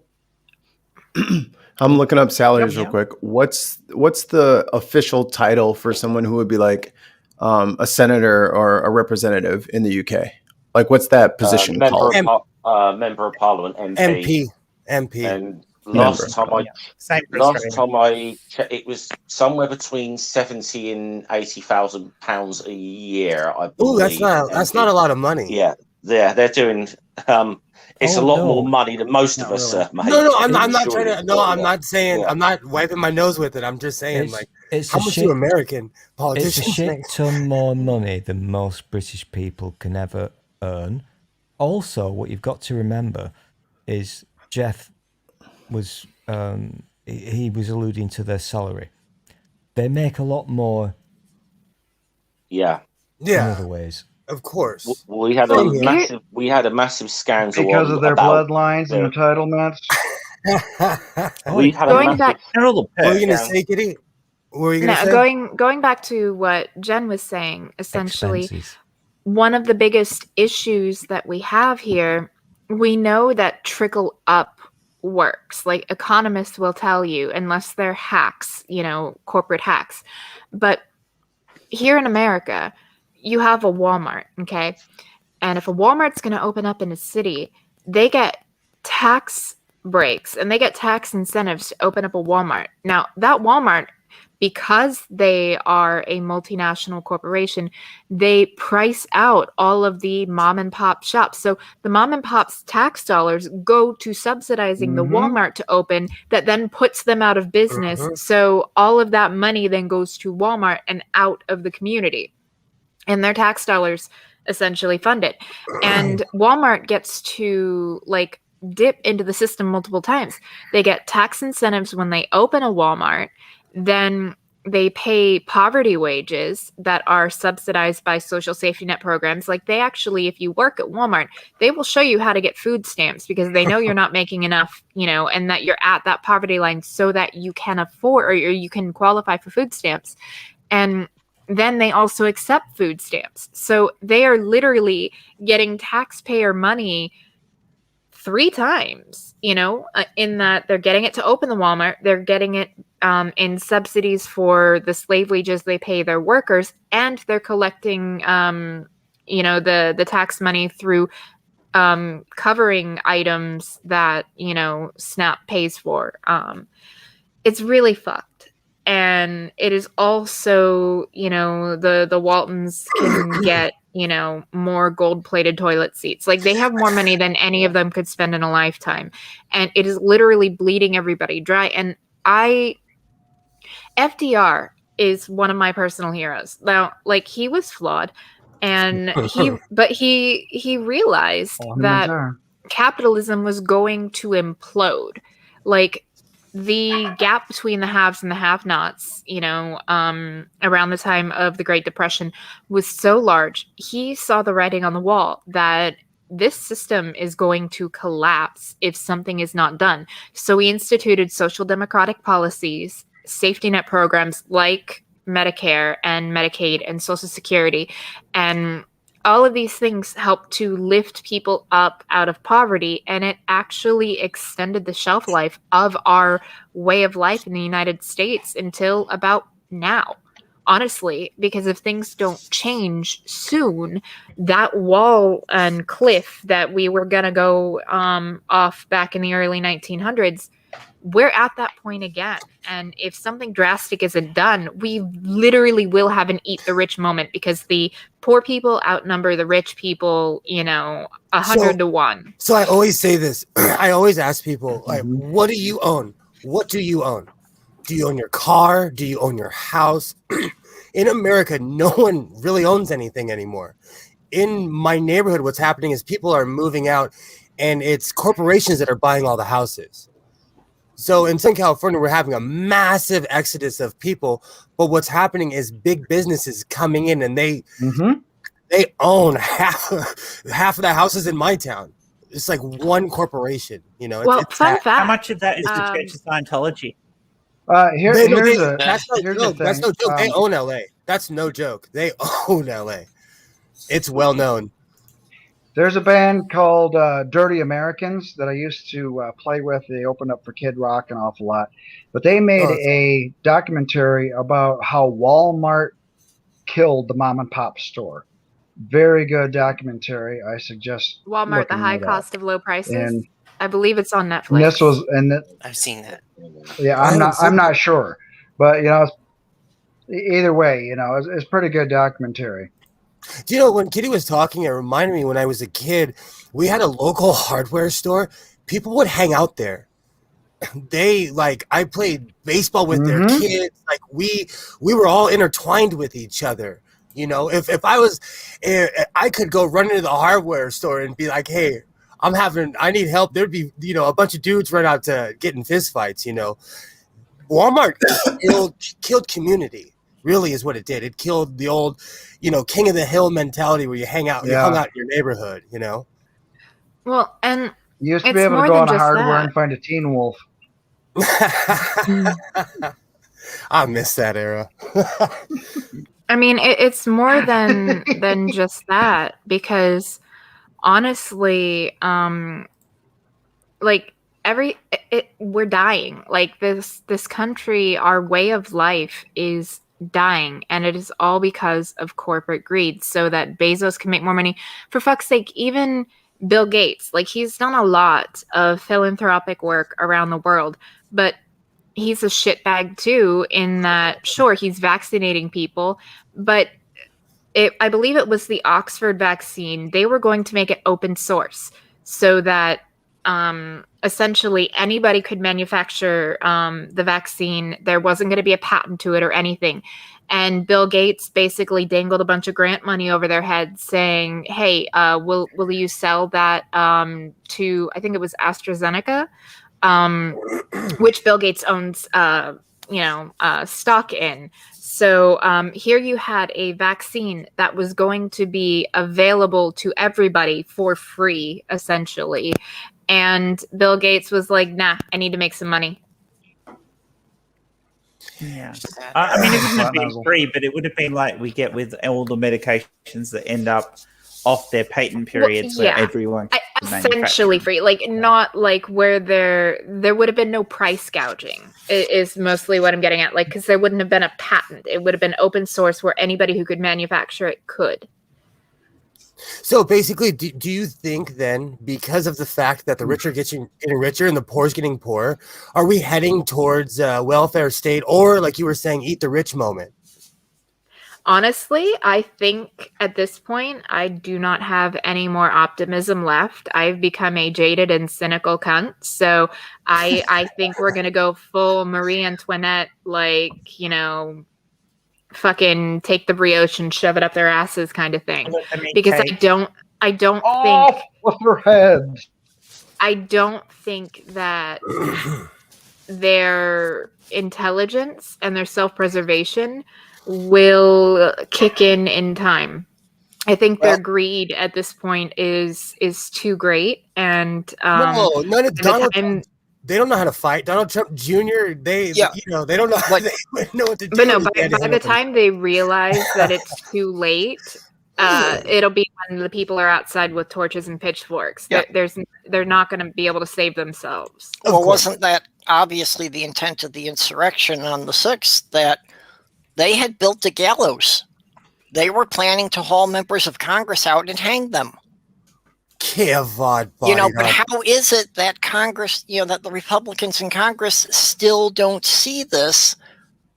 I'm looking up salaries real quick. What's the official title for someone who would be like a senator or a representative in the UK? Like, what's that position called? Member of Parliament, MP. And last time I checked, it was somewhere between £70,000 and £80,000 a year, I believe. Oh, that's not a lot of money. Yeah, they're doing. It's a lot more money than most of us make. No, I'm not trying to. No, I'm not saying. Yeah. I'm not wiping my nose with it. I'm just saying, how much do American politicians? It's a shit ton more money than most British people can ever earn. Also, what you've got to remember is Jeff was he was alluding to their salary. They make a lot more. Yeah. In other ways. Of course. We had a massive scandal because of their bloodlines and entitlements. Going back. What were you going to say, Kitty? What were you going to say? Going back to what Jen was saying, essentially, one of the biggest issues that we have here, we know that trickle up works. Like economists will tell you, unless they're hacks, corporate hacks. But here in America, you have a Walmart, okay? And if a Walmart's going to open up in a city, they get tax breaks and they get tax incentives to open up a Walmart. Now, that Walmart, because they are a multinational corporation, they price out all of the mom and pop shops. So the mom and pop's tax dollars go to subsidizing the Walmart to open, that then puts them out of business. So all of that money then goes to Walmart and out of the community. And their tax dollars essentially fund it. And Walmart gets to dip into the system multiple times. They get tax incentives when they open a Walmart. Then they pay poverty wages that are subsidized by social safety net programs. Like they actually, if you work at Walmart, they will show you how to get food stamps because they know you're not making enough, and that you're at that poverty line so that you can afford or you can qualify for food stamps. And then they also accept food stamps. So they are literally getting taxpayer money 3 times, in that they're getting it to open the Walmart. They're getting it in subsidies for the slave wages they pay their workers. And they're collecting, the tax money through covering items that, SNAP pays for. It's really fucked. And it is also, the Waltons can get, more gold-plated toilet seats. Like they have more money than any of them could spend in a lifetime. And it is literally bleeding everybody dry. And FDR is one of my personal heroes. Now, he was flawed and he realized that capitalism was going to implode. The gap between the haves and the have-nots, around the time of the Great Depression was so large. He saw the writing on the wall that this system is going to collapse if something is not done. So he instituted social democratic policies, safety net programs like Medicare and Medicaid and Social Security, and all of these things help to lift people up out of poverty, and it actually extended the shelf life of our way of life in the United States until about now, honestly, because if things don't change soon, that wall and cliff that we were going to go off back in the early 1900s, we're at that point again. And if something drastic isn't done, we literally will have an eat the rich moment because the poor people outnumber the rich people, 100 to 1. So I always say this. I always ask people, what do you own? What do you own? Do you own your car? Do you own your house? In America, no one really owns anything anymore. In my neighborhood, what's happening is people are moving out and it's corporations that are buying all the houses. So in Southern California, we're having a massive exodus of people, but what's happening is big businesses coming in and they own half of the houses in my town. It's like one corporation, Well, it's fun fact. How much of that is the Church of Scientology? Here's that's no the joke. thing. That's no joke. They own LA. That's no joke. They own LA. It's well known. There's a band called Dirty Americans that I used to play with. They opened up for Kid Rock an awful lot. But they made a documentary about how Walmart killed the mom and pop store. Very good documentary. I suggest Walmart, the high cost of low prices. And I believe it's on Netflix. I've seen that. Yeah, I'm not sure. But, either way, it's pretty good documentary. Do you know, when Kitty was talking, it reminded me when I was a kid, we had a local hardware store. People would hang out there. I played baseball with their kids. We were all intertwined with each other. If I could go run into the hardware store and be like, hey, I need help. There'd be, a bunch of dudes run out to get in fist fights, Walmart killed community. Really is what it did. It killed the old, king of the hill mentality where you hung out in your neighborhood, Well, and you used to be able to go on a hardware and find a Teen Wolf. I miss that era. I mean, it's more than just that, because honestly, like we're dying. Like this country, our way of life is dying, and it is all because of corporate greed, so that Bezos can make more money. For fuck's sake, even Bill Gates, like, he's done a lot of philanthropic work around the world, but he's a shitbag too, in that, sure, he's vaccinating people, but I believe it was the Oxford vaccine. They were going to make it open source so that essentially anybody could manufacture the vaccine. There wasn't going to be a patent to it or anything. And Bill Gates basically dangled a bunch of grant money over their heads, saying, "Hey, will you sell that to, I think it was AstraZeneca, which Bill Gates owns, stock in." So here you had a vaccine that was going to be available to everybody for free, essentially. And Bill Gates was like, "Nah, I need to make some money." Yeah. I mean, it wouldn't have been free, but it would have been like we get with all the medications that end up off their patent periods, where everyone can essentially free, like, not like where there would have been no price gouging is mostly what I'm getting at, like, because there wouldn't have been a patent. It would have been open source where anybody who could manufacture it could. So basically, do you think then, because of the fact that the rich are getting richer and the poor is getting poorer, are we heading towards welfare state, or, like you were saying, eat the rich moment? Honestly, I think at this point, I do not have any more optimism left. I've become a jaded and cynical cunt. So I think we're going to go full Marie Antoinette, like, fucking take the brioche and shove it up their asses kind of thing. Because I don't think with their heads. I don't think that their intelligence and their self-preservation will kick in time. I think their greed at this point is too great, and none of Donald Trump, they don't know how to fight. Donald Trump Jr. They don't know. They know what to do. But no, by the time they realize that it's too late, it'll be when the people are outside with torches and pitchforks. Yeah. They're not going to be able to save themselves. Well, wasn't that obviously the intent of the insurrection on the 6th, that they had built a gallows? They were planning to haul members of Congress out and hang them. But how is it that Congress, that the Republicans in Congress still don't see this,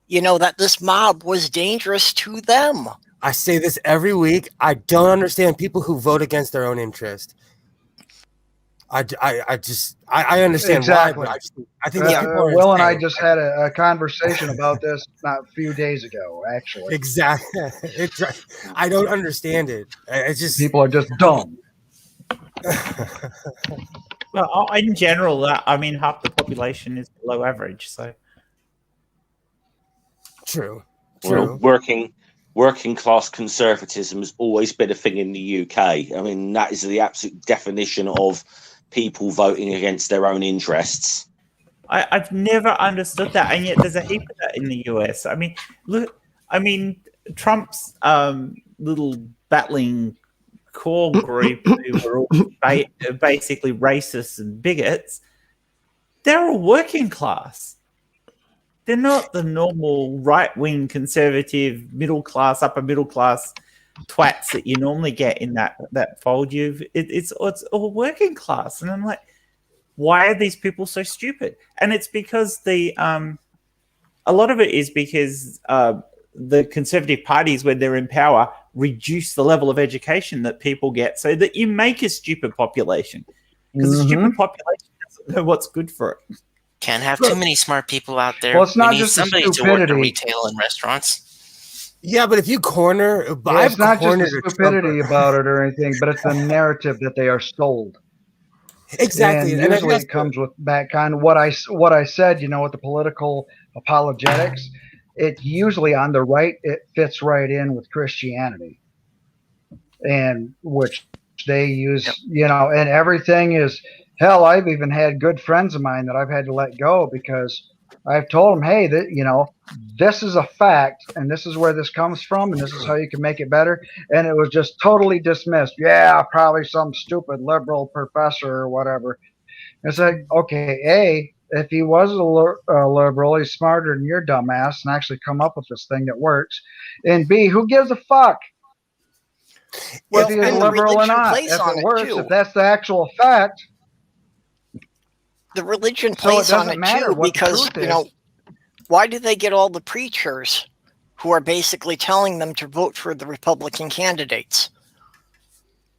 that this mob was dangerous to them? I say this every week. I don't understand people who vote against their own interest. I understand exactly. why, but I think Will and I just had a conversation about this not a few days ago, actually. Exactly. I don't understand it. It's just people are just dumb. Well, in general, I mean, half the population is below average, so true. Well, working class conservatism has always been a thing in the UK. I mean, that is the absolute definition of people voting against their own interests. I've never understood that, and yet there's a heap of that in the US. I mean, look, Trump's little battling core group who were all basically racists and bigots, they're all working class. They're not the normal right-wing conservative middle class, upper middle class twats that you normally get in that fold. It's all working class, and I'm like, why are these people so stupid? And it's because a lot of it is because the conservative parties, when they're in power, reduce the level of education that people get, so that you make a stupid population, because the stupid population doesn't know what's good for it. Can't have too many smart people out there. Well, it's not we need just somebody to work in retail and restaurants. Yeah, but if you corner, it's not just the stupidity about it or anything, but it's the narrative that they are sold. Exactly, and usually it comes with back on what I said. With the political apologetics, it usually on the right, it fits right in with Christianity, and which they use. And everything is hell. I've even had good friends of mine that I've had to let go because I've told them, hey, this is a fact, and this is where this comes from, and this is how you can make it better. And it was just totally dismissed. Yeah, probably some stupid liberal professor or whatever. It's like, okay, if he was a liberal, he's smarter than your dumbass and actually come up with this thing that works. And B, who gives a fuck whether he's liberal or not? If it works, if that's the actual fact. The religion plays on it too, because, why do they get all the preachers who are basically telling them to vote for the Republican candidates?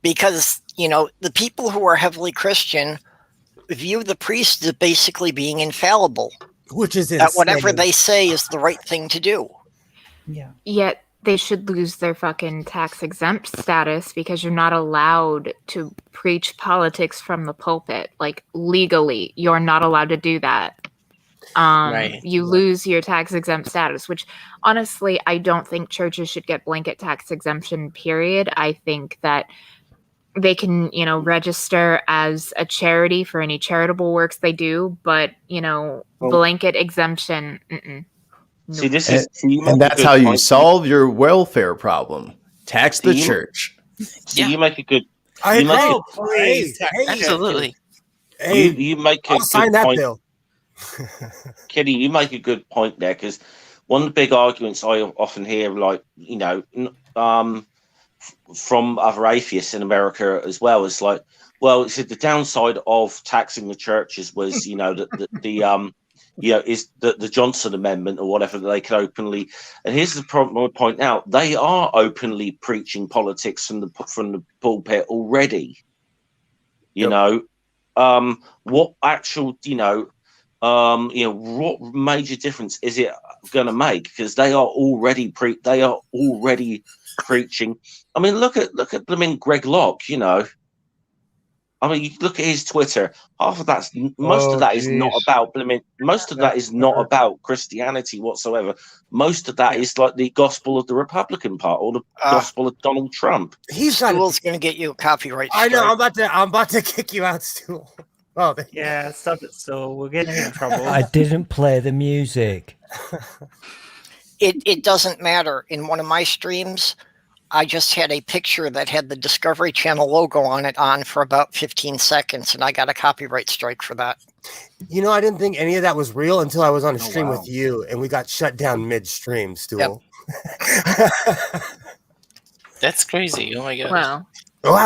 Because, the people who are heavily Christian view the priests as basically being infallible. Which is that whatever they say is the right thing to do. Yeah. Yet they should lose their fucking tax exempt status because you're not allowed to preach politics from the pulpit. Like, legally, you're not allowed to do that. You lose your tax exempt status, which honestly, I don't think churches should get blanket tax exemption, period. I think that they can, register as a charity for any charitable works they do, but, blanket exemption. See, and that's how you solve your welfare problem. Tax the church. So you make a good. Absolutely. Hey, you make a I'll good sign that point. bill. Kitty, you make a good point there, because one of the big arguments I often hear, from other atheists in America as well, is like, well, it's the downside of taxing the churches was, is the Johnson Amendment or whatever, that they could openly. And here's the problem I point out: they are openly preaching politics from the pulpit already. What actual, what major difference is it going to make? Because they are already preaching. I mean, look at them in Greg Locke. I mean, you look at his Twitter. Half of most of that is not about. Most of that is not about Christianity whatsoever. Most of that is like the gospel of the Republican part, or the gospel of Donald Trump. Stool's going to get you a copyright strike. I know. I'm about to kick you out, Stool. Oh, yeah, stop it, Stool. We're getting in trouble. I didn't play the music. It doesn't matter. In one of my streams, I just had a picture that had the Discovery Channel logo on it for about 15 seconds, and I got a copyright strike for that. I didn't think any of that was real until I was on a stream with you, and we got shut down midstream, Stool. Yep. That's crazy. Oh my god. Well,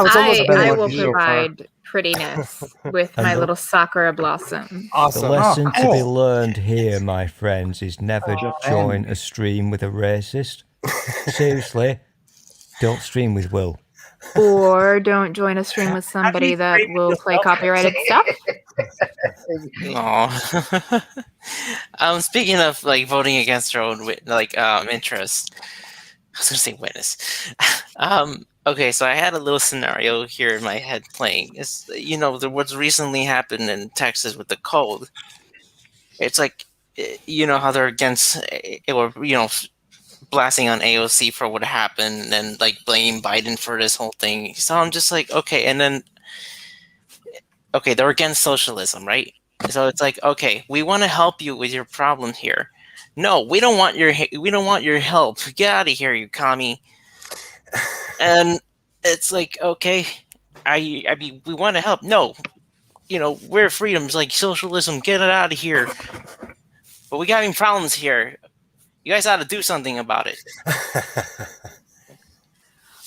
I will provide prettiness with my little Sakura blossom. Awesome. The lesson to be learned here, my friends, is never join a stream with a racist. Seriously, don't stream with Will. Or don't join a stream with somebody that will play copyrighted stuff. No. Speaking of voting against your own interest, I was gonna say witness. Okay, so I had a little scenario here in my head playing. It's what's recently happened in Texas with the cold. It's like, how they're against or blasting on AOC for what happened, and blaming Biden for this whole thing. So I'm just like, okay, and then they're against socialism, right? So it's like, okay, we want to help you with your problem here. No, we don't want your help. Get out of here, you commie. And it's like, okay, I mean, we want to help. No, we're freedoms, like socialism. Get it out of here. But we got any problems here. You guys ought to do something about it.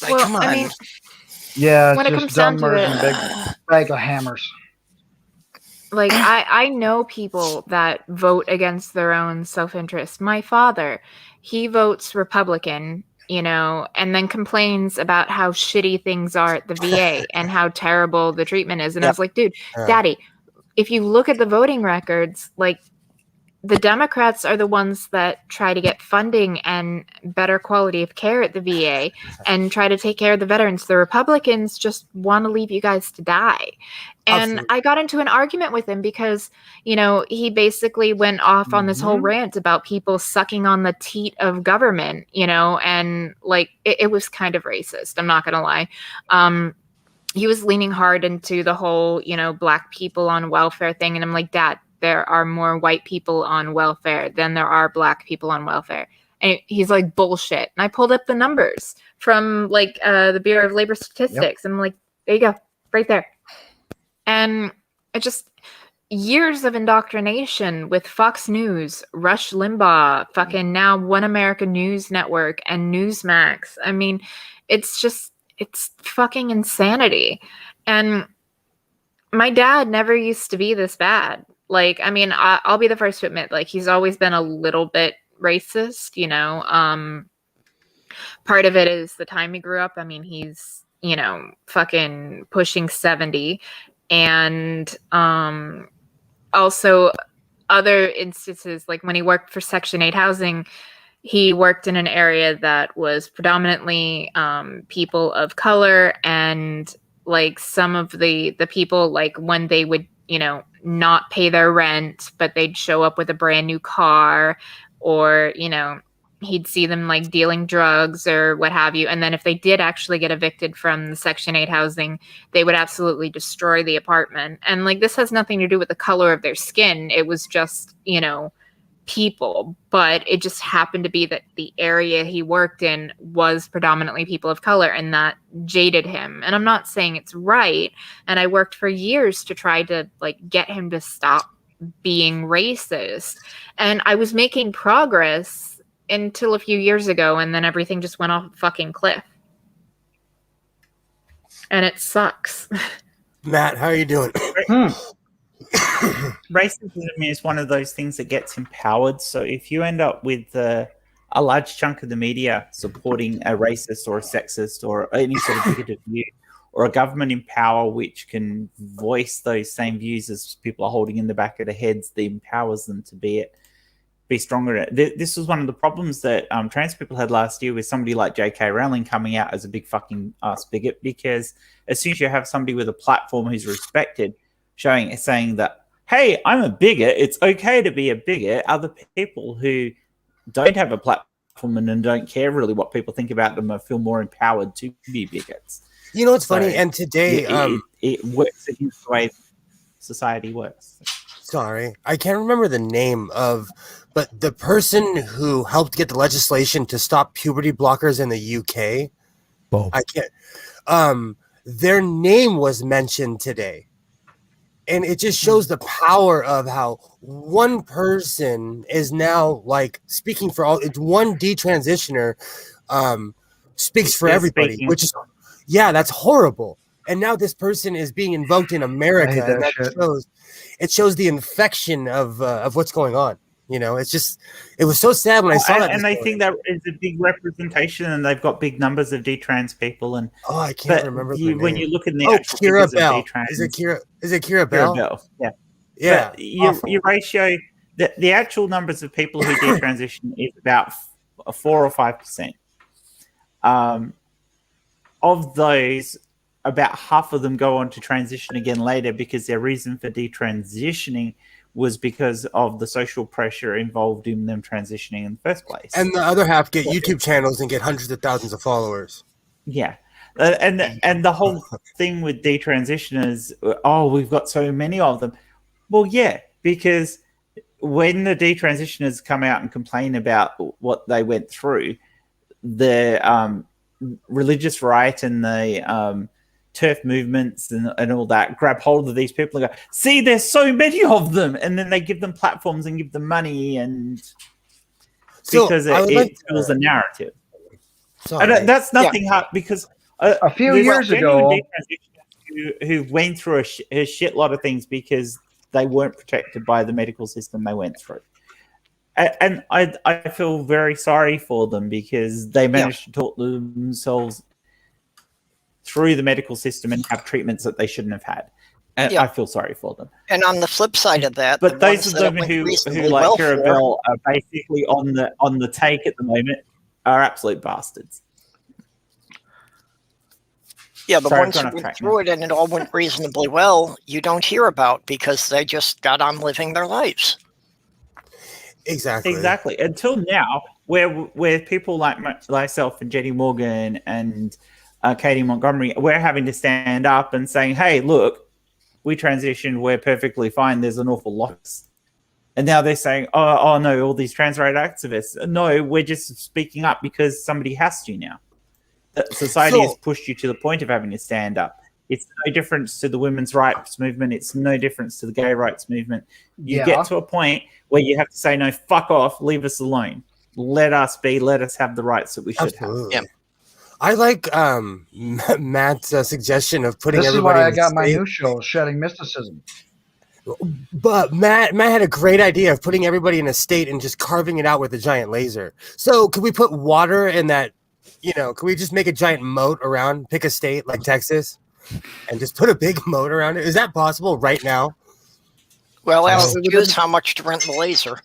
Come on. When it comes down to it, big bag of hammers. I know people that vote against their own self-interest. My father, he votes Republican, and then complains about how shitty things are at the VA and how terrible the treatment is. And I was like, dude, Daddy, if you look at the voting records, the Democrats are the ones that try to get funding and better quality of care at the VA and try to take care of the veterans. The Republicans just want to leave you guys to die. And I got into an argument with him because, he basically went off on this whole rant about people sucking on the teat of government, and it was kind of racist. I'm not going to lie. He was leaning hard into the whole, Black people on welfare thing. And I'm like, Dad, there are more white people on welfare than there are black people on welfare. And he's like, bullshit. And I pulled up the numbers from like the Bureau of Labor Statistics. Yep. I'm like, there you go, right there. And it just years of indoctrination with Fox News, Rush Limbaugh, fucking now One America News Network and Newsmax. I mean, it's fucking insanity. And my dad never used to be this bad. Like, I mean, I'll be the first to admit, like, he's always been a little bit racist, you know. Part of it is the time he grew up. I mean, he's, you know, fucking pushing 70. And also other instances, like when he worked for Section 8 housing, he worked in an area that was predominantly people of color, and like some of the people, like when they would, you know, not pay their rent, but they'd show up with a brand new car, or, you know, he'd see them like dealing drugs or what have you. And then if they did actually get evicted from the Section 8 housing, they would absolutely destroy the apartment. And like, this has nothing to do with the color of their skin. It was just, you know, people, but it just happened to be that the area he worked in was predominantly people of color, and that jaded him. And I'm not saying it's right. And I worked for years to try to like get him to stop being racist. And I was making progress until a few years ago, and then everything just went off a fucking cliff. And it sucks. Matt, how are you doing? Racism is one of those things that gets empowered. So if you end up with a large chunk of the media supporting a racist or a sexist or any sort of bigoted view, or a government in power which can voice those same views as people are holding in the back of their heads, that empowers them to be stronger. This was one of the problems that trans people had last year with somebody like J.K. Rowling coming out as a big fucking ass bigot, because as soon as you have somebody with a platform who's respected saying that, hey, I'm a bigot, it's okay to be a bigot, other people who don't have a platform and don't care really what people think about them or feel more empowered to be bigots. You know what's funny? And today it works against the way society works. Sorry, I can't remember the name of, but the person who helped get the legislation to stop puberty blockers in the UK, Bob. I can't. Their name was mentioned today, and it just shows the power of how one person is now like speaking for all. It's one detransitioner speaks for everybody, which is that's horrible. And now this person is being invoked in America, and that shows the infection of what's going on. You know, it was so sad when I saw that. And I think that is a big representation, and they've got big numbers of detrans people. And I can't remember when you look at the actual Kira Bell. Is it Kira Bell? Kira Bell, yeah. Yeah. Your ratio, the actual numbers of people who detransition is about 4 or 5%. Of those, about half of them go on to transition again later, because their reason for detransitioning was because of the social pressure involved in them transitioning in the first place. And the other half get YouTube channels and get hundreds of thousands of followers. Yeah. And the whole thing with detransitioners, we've got so many of them. Well, yeah, because when the detransitioners come out and complain about what they went through, the religious right and the turf movements and all that grab hold of these people and go, see, there's so many of them, and then they give them platforms and give them money, and because it fuels a narrative. And that's nothing hard, because a few years ago who went through a shitload of things because they weren't protected by the medical system they went through. And I feel very sorry for them, because they managed to talk themselves through the medical system and have treatments that they shouldn't have had. And I feel sorry for them. And on the flip side of that, but those of them who like Kira Bell are basically on the take at the moment are absolute bastards. Yeah, the ones who went through it and it all went reasonably well, you don't hear about, because they just got on living their lives. Exactly. Until now, where people like myself and Jenny Morgan and Katie Montgomery, we're having to stand up and saying, hey, look, we transitioned, we're perfectly fine. There's an awful lot And now they're saying, oh no, all these trans rights activists. No, we're just speaking up because somebody has to now. Society has pushed you to the point of having to stand up. It's no difference to the women's rights movement. It's no difference to the gay rights movement. You get to a point where you have to say, no, fuck off, leave us alone. Let us be, let us have the rights that we should have. Yeah. I like Matt's suggestion of putting This is everybody why in I got the my state. new show, Shedding Mysticism. But Matt had a great idea of putting everybody in a state and just carving it out with a giant laser. So could we put water in that? Could we just make a giant moat around, pick a state like Texas, and just put a big moat around it? Is that possible right now? Well, ask the Jews how much to rent the laser.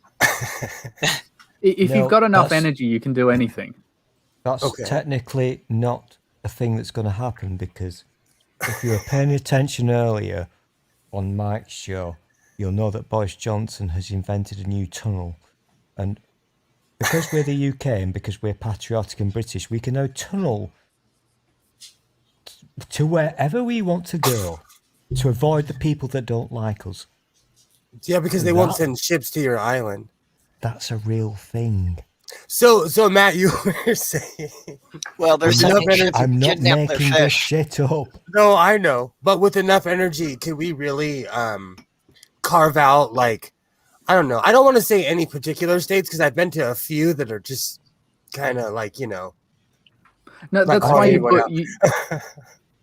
If you've got enough energy, you can do anything. That's technically not a thing that's going to happen, because if you were paying attention earlier on Mike's show, you'll know that Boris Johnson has invented a new tunnel. And because we're the UK and because we're patriotic and British, we can now tunnel to wherever we want to go to avoid the people that don't like us. Yeah, because they won't send ships to your island. That's a real thing. So Matt, you were saying... Well, there's I'm not making this shit up. No, I know. But with enough energy, could we really carve out, like, I don't know. I don't want to say any particular states because I've been to a few that are just kind of like, No, that's why you put...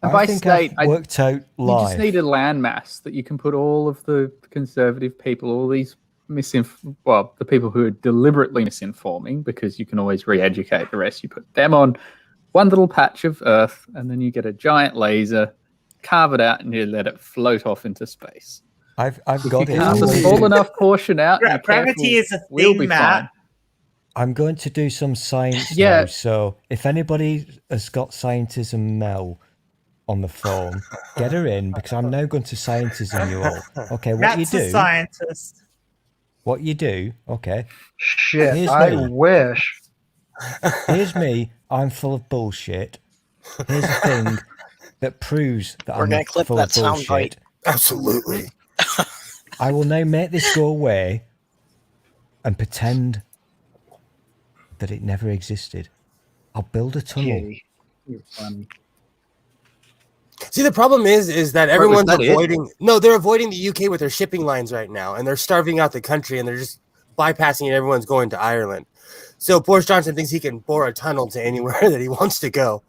I think I've worked out live. You just need a landmass that you can put all of the conservative people, all these the people who are deliberately misinforming, because you can always re-educate the rest. You put them on one little patch of Earth, and then you get a giant laser, carve it out, and you let it float off into space. I've got it. Carve a small enough portion out. Gravity is a thing, Matt. I'm going to do some science now. So if anybody has got Scientism Mel on the phone, get her in, because I'm now going to scientism you all. Okay, what Matt's you do? A scientist. What you do? Okay. Shit, I wish. Here's me. I'm full of bullshit. Here's a thing that proves that I'm not full of bullshit. Absolutely. I will now make this go away and pretend that it never existed. I'll build a tunnel. You're funny. See, the problem is that everyone's avoiding... No, they're avoiding the UK with their shipping lines right now, and they're starving out the country, and they're just bypassing it. Everyone's going to Ireland. So Boris Johnson thinks he can bore a tunnel to anywhere that he wants to go.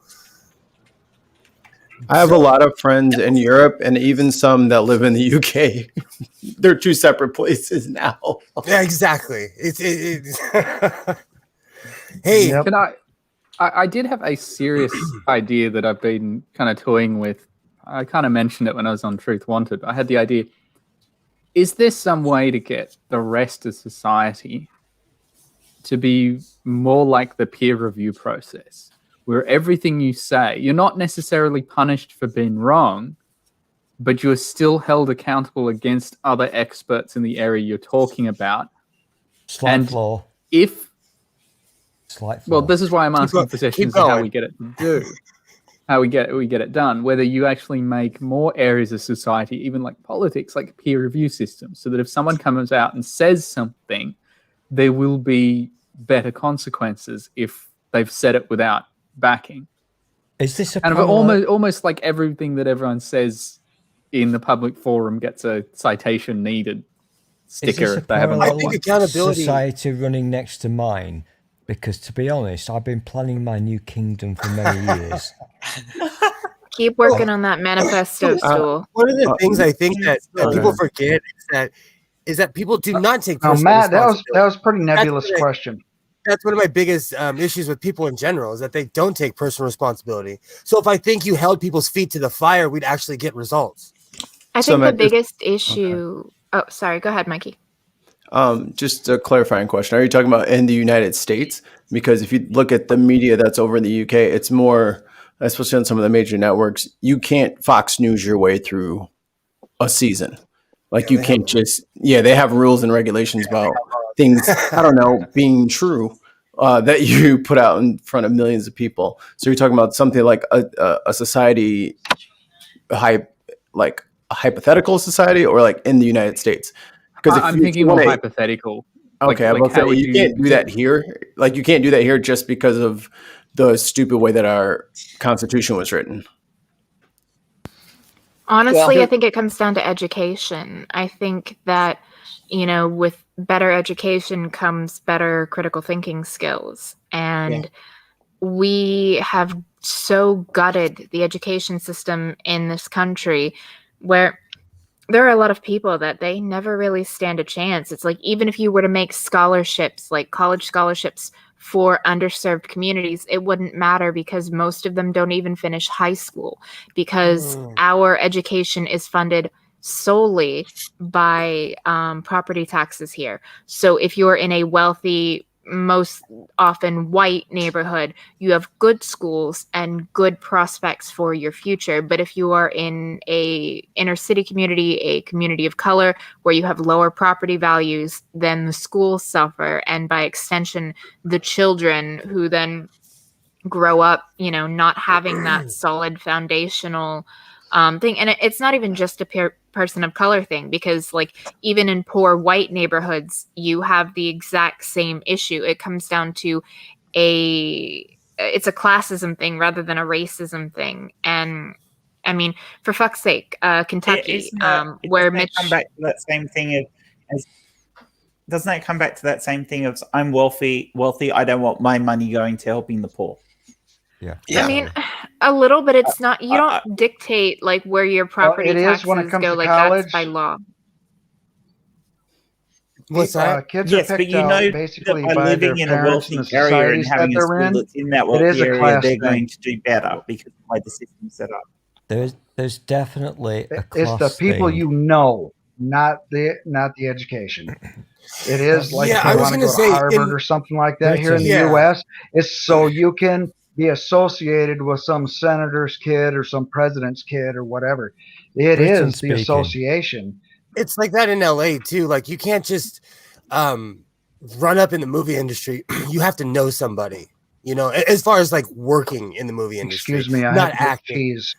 I have a lot of friends in Europe and even some that live in the UK. They're two separate places now. Yeah, exactly. Hey, can I did have a serious idea that I've been kind of toying with. I kind of mentioned it when I was on Truth Wanted. I had the idea, is there some way to get the rest of society to be more like the peer review process, where everything you say, you're not necessarily punished for being wrong, but you're still held accountable against other experts in the area you're talking about? Slight flaw. Well, this is why I'm asking for suggestions on how we get it to do, how we get it done. Whether you actually make more areas of society, even like politics, like peer review systems, so that if someone comes out and says something, there will be better consequences if they've said it without backing. Is this a kind of almost like everything that everyone says in the public forum gets a citation needed sticker if they haven't got one? Accountability society running next to mine. Because to be honest, I've been planning my new kingdom for many years. Keep working on that manifesto, Stool. One of the things I think that people forget is that people do not take personal Matt, that responsibility. was a pretty nebulous question. That's one of my biggest issues with people in general, is that they don't take personal responsibility. So if I think you held people's feet to the fire, we'd actually get results. I think the biggest issue... Okay. Oh, sorry. Go ahead, Mikey. Just a clarifying question. Are you talking about in the United States? Because if you look at the media that's over in the UK, it's more, especially on some of the major networks, you can't Fox News your way through a season. Like you can't just, they have rules and regulations about things, I don't know, being true that you put out in front of millions of people. So you're talking about something like a society, like a hypothetical society, or like in the United States? Because I'm thinking more hypothetical. Okay, I will say you can't do that here. Like, you can't do that here just because of the stupid way that our Constitution was written. Honestly, I think it comes down to education. I think that, with better education comes better critical thinking skills. And we have so gutted the education system in this country where there are a lot of people that they never really stand a chance. It's like, even if you were to make scholarships, like college scholarships for underserved communities, it wouldn't matter because most of them don't even finish high school because our education is funded solely by property taxes here. So if you're in a wealthy, most often white neighborhood, you have good schools and good prospects for your future. But if you are in a inner city community, a community of color where you have lower property values, then the schools suffer, and by extension the children who then grow up not having that solid foundational thing. And it's not even just a person of color thing, because like even in poor white neighborhoods you have the exact same issue. It comes down to it's a classism thing rather than a racism thing. And I mean, for fuck's sake, Kentucky, where Mitch come back to that same thing as doesn't that come back to that same thing of I'm wealthy, I don't want my money going to helping the poor. Yeah. I mean, a little, but it's not. You don't dictate like where your property taxes when it comes go. to Like college, that's by law. What's that? Kids are picked out basically by by living their in a parents and wealthy the area and societies that having a they're school in. that's in that It wealthy is a area, class they're thing. going to do better because of the way the system's set up. There's definitely a It's class the people thing. you know, not the education. It is like if I you was want to gonna go to say, Harvard or something like that here in the Yeah. U.S. It's so you can be associated with some senator's kid or some president's kid or whatever. It Britain is the speaking. association. It's like that in LA too. Like you can't just run up in the movie industry. You have to know somebody, as far as like working in the movie industry. Excuse me, I not have to get acting. cheese.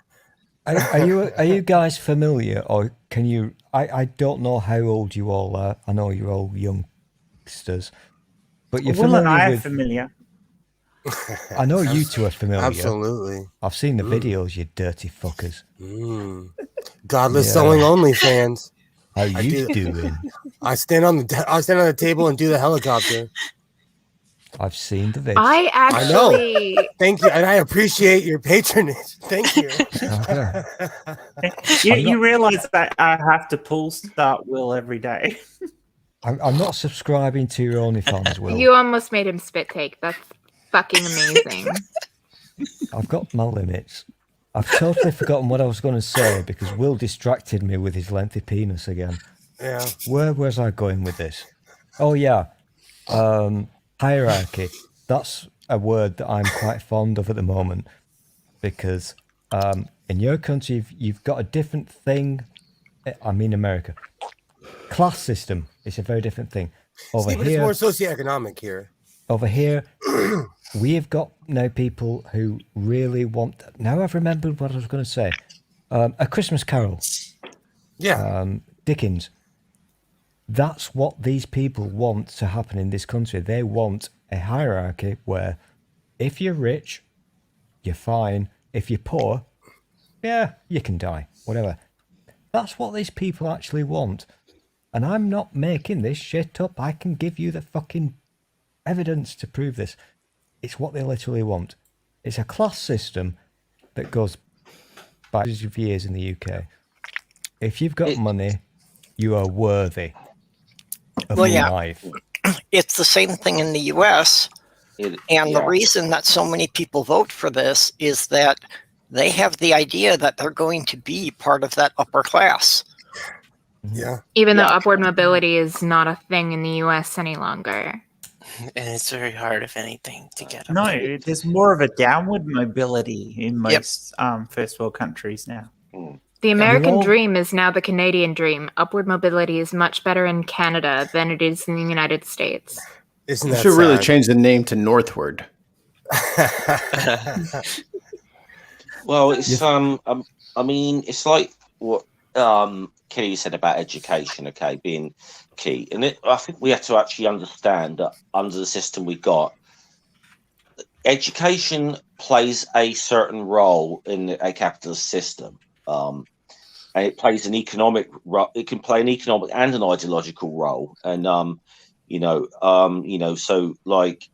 Are you guys familiar, or can you? I don't know how old you all are. I know you're all youngsters, but you're Will and familiar I are with. familiar. I know you two are familiar. Absolutely. I've seen the videos, you dirty fuckers. Godless sewing only fans. How you doing? I stand on the table and do the helicopter. I've seen the vids. I actually. I know. Thank you, and I appreciate your patronage. Thank you. You realize that I have to pull start Will every day. I'm not subscribing to your OnlyFans, Will. You almost made him spit take. That's fucking amazing. I've got my limits. I've totally forgotten what I was going to say because Will distracted me with his lengthy penis again. Yeah. Where was I going with this? Oh, yeah. Hierarchy. That's a word that I'm quite fond of at the moment because in your country, you've got a different thing. I mean, America. Class system is a very different thing. Over but here, it's more socioeconomic here. Over here, we have got now people who really want. Now I've remembered what I was going to say. A Christmas Carol. Yeah. Dickens. That's what these people want to happen in this country. They want a hierarchy where if you're rich, you're fine. If you're poor, yeah, you can die. Whatever. That's what these people actually want. And I'm not making this shit up. I can give you the fucking evidence to prove this. It's what they literally want. It's a class system that goes back of years in the UK. If you've got money, you are worthy of life. It's the same thing in the US. The reason that so many people vote for this is that they have the idea that they're going to be part of that upper class. Yeah. Even though upward mobility is not a thing in the US any longer. And it's very hard, if anything, to get up. No, there's more of a downward mobility in most first world countries now. The American dream is now the Canadian dream. Upward mobility is much better in Canada than it is in the United States. Isn't that should really change the name to Northward. Well, it's I mean, it's like what Kelly said about education, okay, being key, and I think we have to actually understand that under the system we got, education plays a certain role in a capitalist system, and it plays an economic role. It can play an economic and an ideological role, and so like.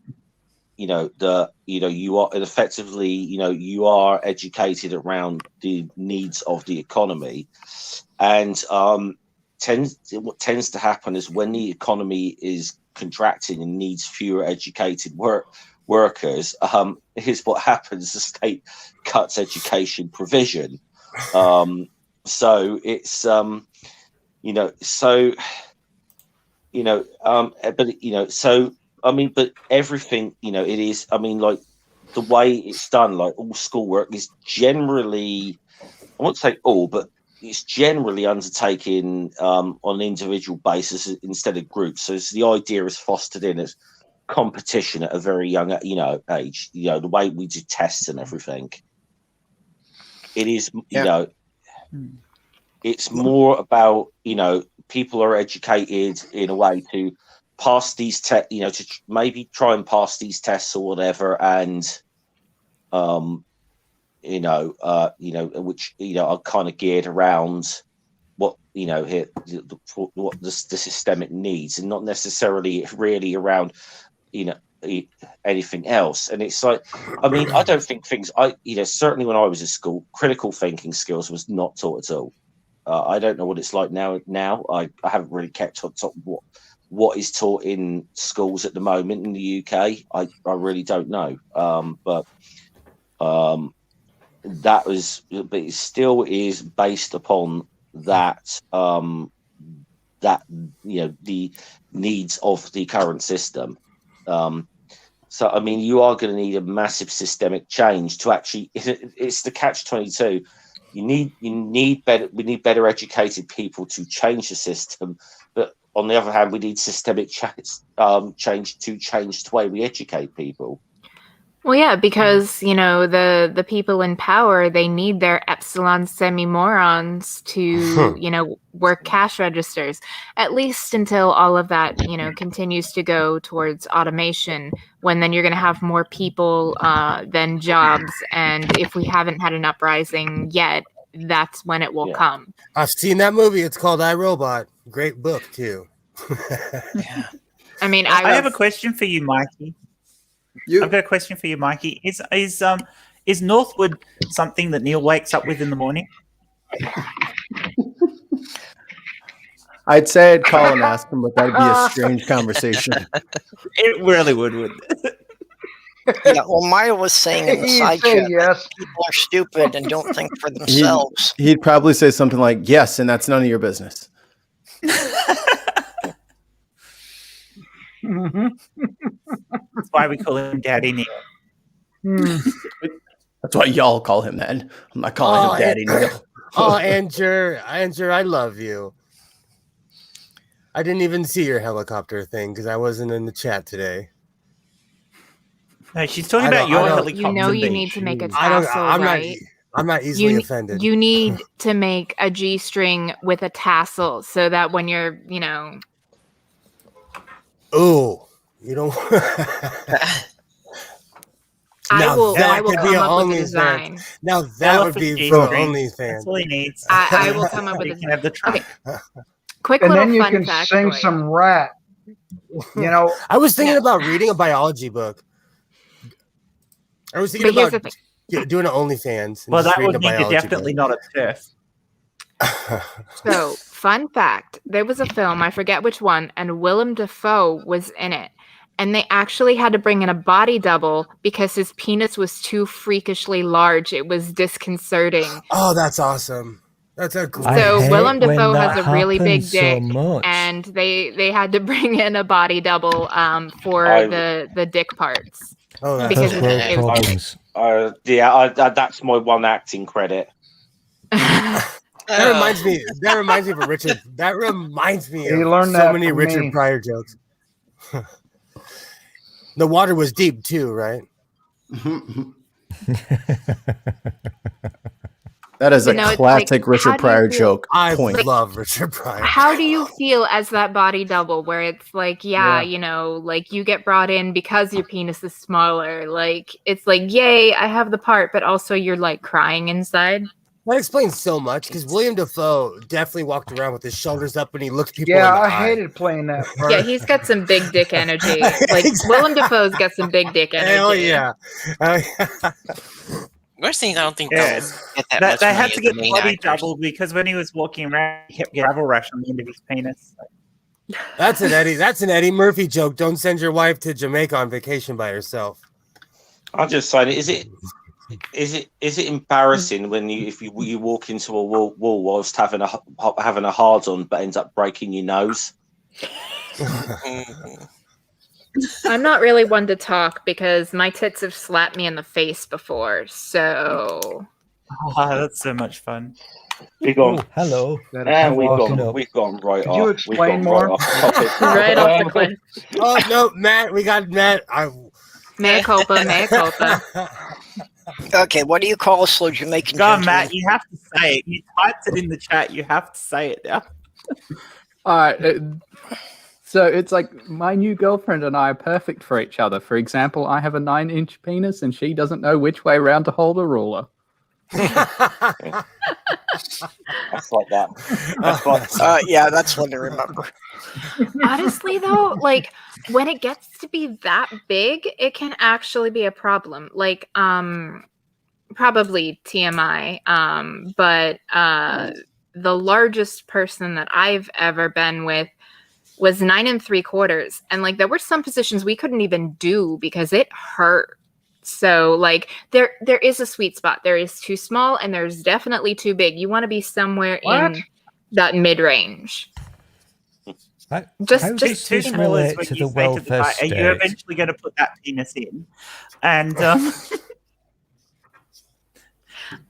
You are effectively, you are educated around the needs of the economy, and what tends to happen is when the economy is contracting and needs fewer educated workers, here's what happens: the state cuts education provision. So it's so. I mean, but everything, it is. I mean, like the way it's done, like all schoolwork is generally, I won't say all, but it's generally undertaken on an individual basis instead of groups. So the idea is fostered in as competition at a very young, age. The way we do tests and everything. It is, it's more about people are educated in a way to pass these tests, to maybe try and pass these tests or whatever, and which are kind of geared around what what the systemic needs, and not necessarily really around anything else. And it's like, I mean, I don't think things. Certainly when I was at school, critical thinking skills was not taught at all. I don't know what it's like now. I haven't really kept on top of what is taught in schools at the moment in the UK. I really don't know. But it still is based upon that, the needs of the current system. So, I mean, you are going to need a massive systemic change to actually, it's the catch-22. We need better educated people to change the system. But on the other hand, we need systemic change to change the way we educate people. Well, yeah, because, the people in power, they need their epsilon semi-morons to, work cash registers, at least until all of that, continues to go towards automation, when then you're going to have more people than jobs. And if we haven't had an uprising yet, that's when it will come. I've seen that movie. It's called I, Robot. Great book, too. Yeah. I mean, I have a question for you, Mikey. I've got a question for you, Mikey. Is Northwood something that Neil wakes up with in the morning? I'd say I'd call and ask him, but that'd be a strange conversation. It really would, wouldn't it? Yeah, well, Maya was saying in the side chat, yes. people are stupid and don't think for themselves. He'd probably say something like, yes, and that's none of your business. That's why we call him Daddy Neil. That's why y'all call him that. I'm not calling him Daddy Neil. Oh, Andrew, I love you. I didn't even see your helicopter thing because I wasn't in the chat today. No, she's talking about your helicopter. You need to make a tassel, right? I'm not easily offended. You need to make a G-string with a tassel so that when you're, Oh, you don't. I will come up with a design. Now that would be for OnlyFans. That's all he needs. I will come up with a design. Okay. Quick and little then you fun can fact sing some rat. I was thinking about reading a biology book. I was thinking about doing an OnlyFans. Well, that would mean you're definitely not a TERF. So, fun fact, there was a film, I forget which one, and Willem Dafoe was in it. And they actually had to bring in a body double because his penis was too freakishly large. It was disconcerting. Oh, that's awesome. That's a great. So Willem Dafoe has a really big dick, and they had to bring in a body double for the dick parts. Oh, that's because it was that's my one acting credit. That reminds me of a Richard. That reminds me of learned so that many from Richard me. Pryor jokes. The water was deep too, right? That is a You know, it's classic like, how Richard do you Pryor feel- joke. I Point. love Richard Pryor. How do you feel as that body double where it's like, Yeah. you know, like you get brought in because your penis is smaller. Like, it's like, yay, I have the part, but also you're like crying inside. That explains so much because William Dafoe definitely walked around with his shoulders up and he looked people Yeah, in the I eye. hated playing that part. Yeah, he's got some big dick energy. Like, Exactly. Willem Dafoe's got some big dick energy. Hell yeah. Worst thing, I don't think Yeah, they'll get that much they money had as to the get main body actors. doubled because when he was walking around, he kept getting gravel rash on the end of his penis. That's an Eddie Murphy joke. Don't send your wife to Jamaica on vacation by herself. I'm just saying, is it embarrassing when if you walk into a wall whilst having a hard on but ends up breaking your nose? Mhm. I'm not really one to talk because my tits have slapped me in the face before. So, Oh, that's so much fun. We've gone. Oh, hello. And we've walking gone. up. We've gone right Could off. you We've explain gone more? right off topic. right off the cliff. Oh no, Matt, we got Matt. Mea culpa, mea culpa. Okay, what do you call a slow Jamaican Go on, gentleman? Matt. You have to say it. You typed it in the chat. You have to say it now. All right. So it's like my new girlfriend and I are perfect for each other. For example, I have a 9-inch penis and she doesn't know which way around to hold a ruler. That's like that. That's like, Yeah, that's one to remember. Honestly, though, like when it gets to be that big, it can actually be a problem. Like, probably TMI. But the largest person that I've ever been with was 9 3/4, and like there were some positions we couldn't even do because it hurt. So like there is a sweet spot. There is too small and there's definitely too big. You want to be somewhere What? in that mid range. How Just does Too this small is relate when to you the say welfare guy, are you state? eventually going to put that penis in? And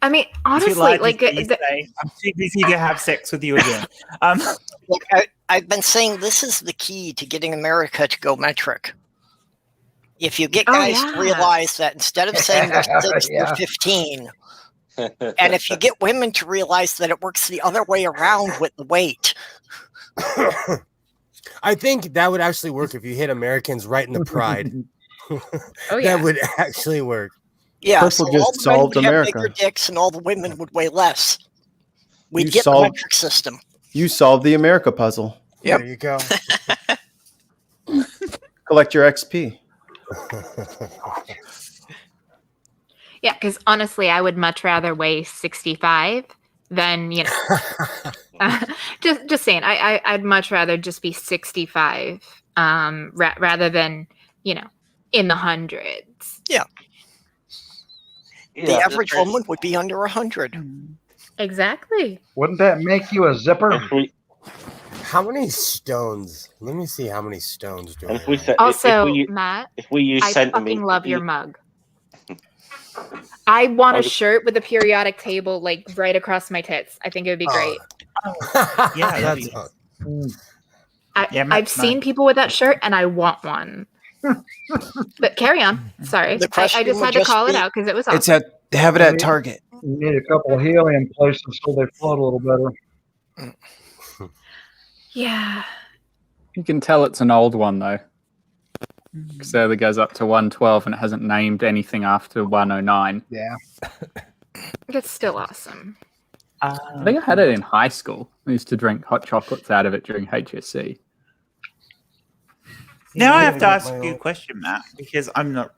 I mean, too honestly, large like is when you say, I'm too busy to have sex with you again. Look, I've been saying this is the key to getting America to go metric. If you get Oh, guys to yeah. realize that instead of saying they're 6, Yeah. they're 15, and if you get women to realize that it works the other way around with the weight. I think that would actually work if you hit Americans right in the pride. Oh, yeah. That would actually work. Yeah, Purple so just all the men solved would have America. bigger dicks and all the women would weigh less. We'd You get the solved- metric system. You solved the America puzzle. Yep. There you go. Collect your XP. Yeah, because honestly, I would much rather weigh 65 than, you know, just saying, I'd much rather just be 65 rather than, you know, in the hundreds. The Yeah, average woman would be under 100. Exactly. Wouldn't that make you a zipper? if we, How many stones? Let me see how many stones do I if we have. said, Also, if Matt, we use I centimeters, fucking love your mug. I want Oh, a shirt with a periodic table like right across my tits. I think it would be great. Yeah, that'd be That's Yeah, I've Matt's seen mine. people with that shirt and I want one. But carry on. Sorry. The I question just would had to just call it be- out because it was awesome. It's at they have it at Target. You need a couple of helium places so they float a little better. Yeah. You can tell it's an old one though. So that goes up to 112 and it hasn't named anything after 109. Yeah. It's still awesome. I think I had it in high school. I used to drink hot chocolates out of it during HSC. Now I have to got ask my you a own- question, Matt, because I'm not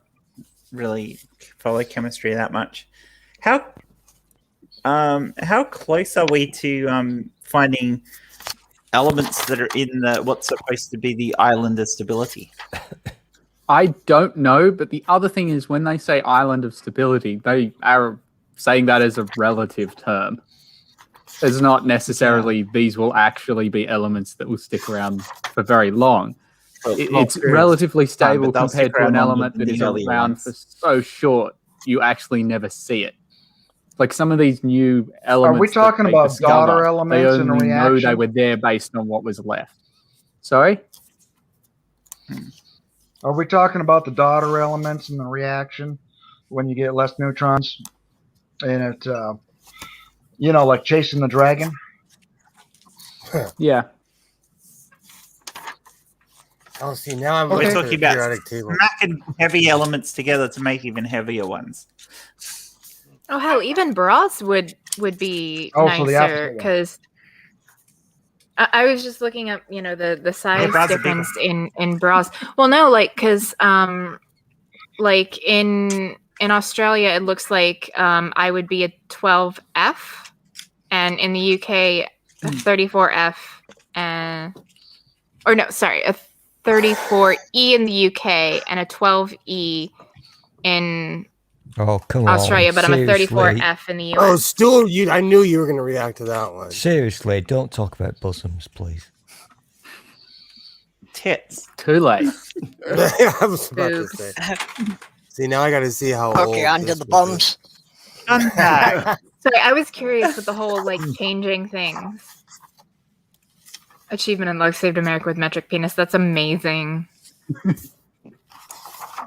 really follow chemistry that much. How close are we to finding elements that are in the what's supposed to be the island of stability? I don't know, but the other thing is when they say island of stability, they are saying that as a relative term. It's not necessarily these will actually be elements that will stick around for very long. It's relatively stable but they'll compared stick to an around longer element than that the is earlier around ones. for so short you actually never see it. Like some of these new elements. that talking they about discover, daughter they elements in a only know they reaction? were there based on what was left. Sorry? Are we talking about the daughter elements in the reaction when you get less neutrons? And it You know, like chasing the dragon. Yeah. Oh, see, now I'm We're looking for talking the about periodic table. smacking heavy elements together to make even heavier ones. Oh hell, even bras would be Oh, so the nicer opposite one. because I was just looking up, the size bras are difference in bras. Well, no, like because like in Australia, it looks like I would be a 12F, and in the UK, a 34F, or no, sorry, a 34E in the UK and a 12E in Oh, come Australia, on. but I'm a Seriously. 34F in the US. Oh, Stool, I knew you were going to react to that one. Seriously, don't talk about bosoms, please. Tits. Too late. I was about to Boobs. say. See, now I got to see how Okay, old on to this the book is. bums. Unpack. Sorry, I was curious with the whole like changing things. Achievement in Love saved America with metric penis. That's amazing.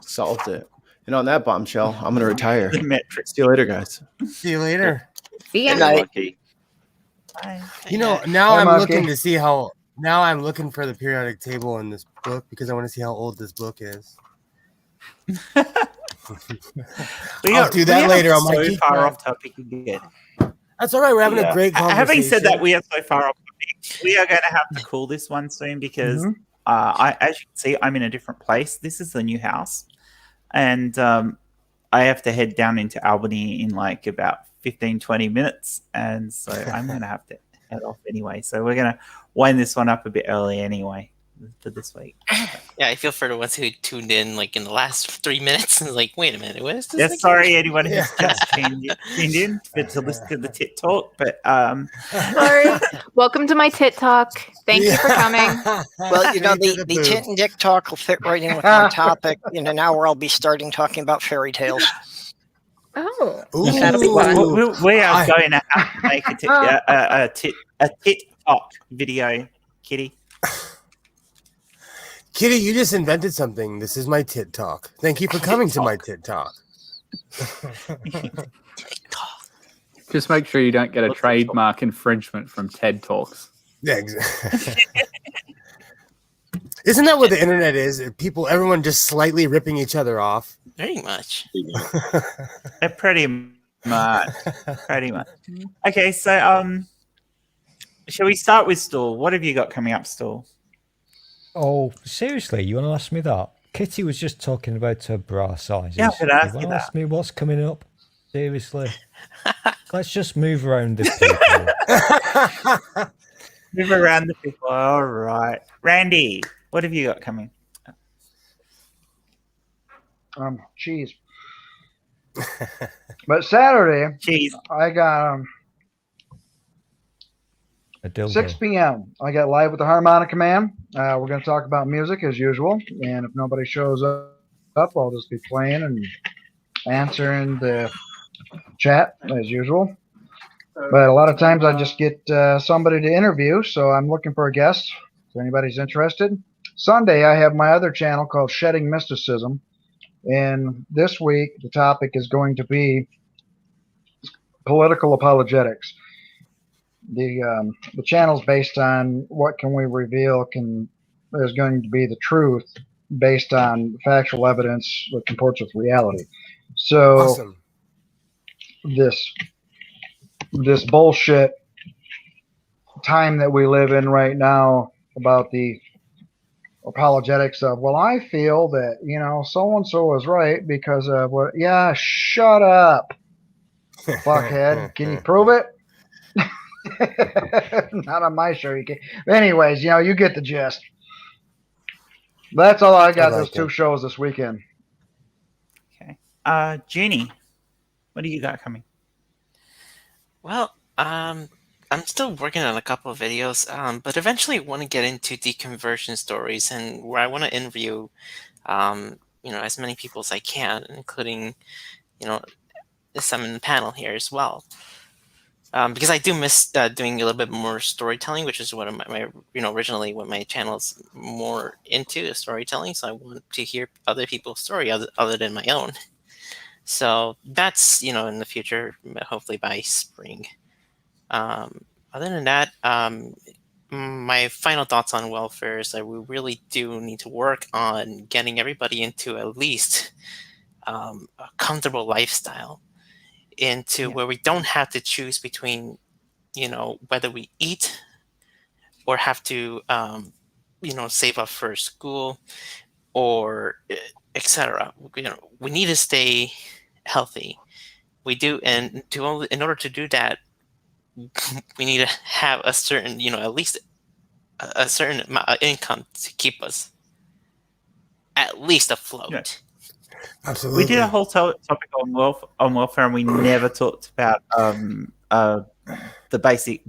Solved it. And on that bombshell, I'm gonna retire. The metric. See you later, guys. See you later. See ya. Good night. Lucky. You know, now Hey, I'm Monkey. looking to see how. Now I'm looking for the periodic table in this book because I want to see how old this book is. I'll do that later on my so Geek far Pod. off topic again. That's all right. We're having a great conversation. Having said that, we are so far off topic. We are going to have to call this one soon because, as you can see, I'm in a different place. This is the new house, and I have to head down into Albany in like about 15, 20 minutes, and so I'm going to have to head off anyway. So we're going to wind this one up a bit early anyway for this week. Yeah, I feel for the ones who tuned in like in the last 3 minutes and like, wait a minute, what is this? Yes, again? sorry anyone who's just tuned in to listen to the tit talk, but Sorry. Welcome to my tit talk. Thank you for coming. Well, the tit and dick talk will fit right in with my topic in an hour. I'll be starting talking about fairy tales. Oh, Ooh. that'll be fun. we are going to have to make a tit talk video, Kitty. Kitty, you just invented something. This is my tit talk. Thank you for coming to my tit talk. Just make sure you don't get a trademark infringement from TED Talks. Yeah, exactly. Isn't that what the internet is? Everyone just slightly ripping each other off. Very much. Pretty much. Okay, so shall we start with Stool? What have you got coming up, Stool? Oh, seriously? You want to ask me that? Kitty was just talking about her bra sizes. Yeah, I could ask you you want to that. ask me what's coming up? Seriously? Let's just move around the people. Move around the people. All right. Randy, what have you got coming? Cheese. But Saturday, Cheese. I got A dildo. 6 p.m. I got Live with the Harmonica Man. We're going to talk about music as usual. And if nobody shows up, I'll just be playing and answering the chat as usual. But a lot of times I just get somebody to interview. So I'm looking for a guest if anybody's interested. Sunday, I have my other channel called Shedding Mysticism. And this week, the topic is going to be political apologetics. The channel's based on what can we reveal is going to be the truth based on factual evidence that comports with reality. So Awesome. this bullshit time that we live in right now about the apologetics of, well, I feel that, so and so is right because of what. Yeah, shut up, fuckhead. Can you prove it? Not on my show, you can. Anyways, you get the gist. That's all I got. Those 2 shows this weekend. Okay. Jeannie, what do you got coming? Well, I'm still working on a couple of videos, but eventually I want to get into deconversion stories and where I want to interview, as many people as I can, including, some in the panel here as well. Because I do miss doing a little bit more storytelling, which is what my originally what my channel is more into is storytelling. So I want to hear other people's story other than my own. So that's in the future, hopefully by spring. Other than that, my final thoughts on welfare is that we really do need to work on getting everybody into at least a comfortable lifestyle, into where we don't have to choose between, whether we eat or have to, save up for school or etc. We need to stay healthy. We do, and in order to do that, we need to have a certain, at least a certain amount of income to keep us at least afloat. Yeah. Absolutely. We did a whole topic on welfare, and we never talked about the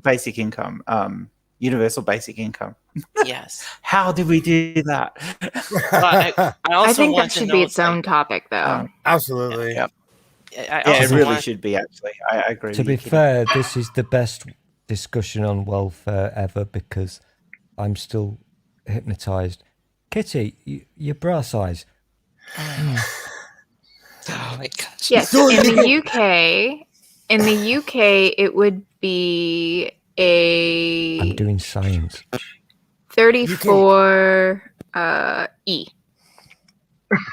basic income, universal basic income. Yes. How did we do that? I also I think want that to should know, be its own topic, though. Absolutely. Yep. I Yeah, it also really want- should be, actually. I agree To with be you, Kitty. fair, this is the best discussion on welfare ever because I'm still hypnotized. Kitty, your bra size. Oh my gosh. Yes, So in you- the UK, it would be I'm a doing science. 34 E.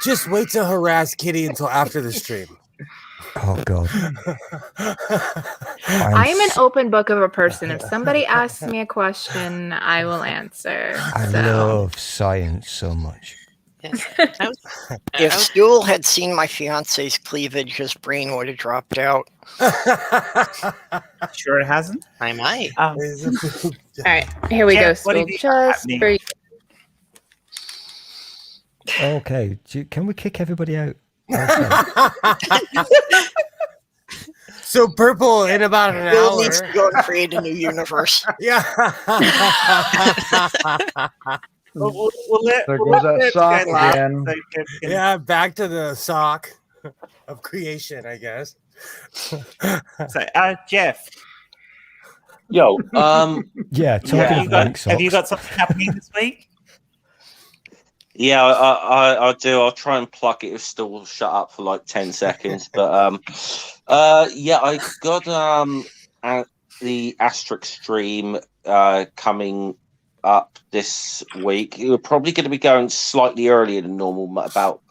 Just wait to harass Kitty until after the stream. Oh God. I am an open book of a person. If somebody asks me a question, I will answer. I love science so much. Yes. If Stool had seen my fiance's cleavage, his brain would have dropped out. Sure it hasn't? I might. All right, here we go. Jeff, what do you Stool. think is Just happening? for you. Okay, can we kick everybody out? Okay. So Purple in about an Bill hour. needs to go and create a new universe. Yeah. We'll let, There we'll goes let that Beth sock go last, again. so Kev can- Yeah, back to the sock of creation, I guess. So, Jeff, Yo, Yeah, talking have of you, got, wank have you socks. got something happening this week? yeah, I do. I'll try and pluck it. If still shut up for like 10 seconds, but yeah, I got at the Asterix stream coming up this week. We're probably going to be going slightly earlier than normal, about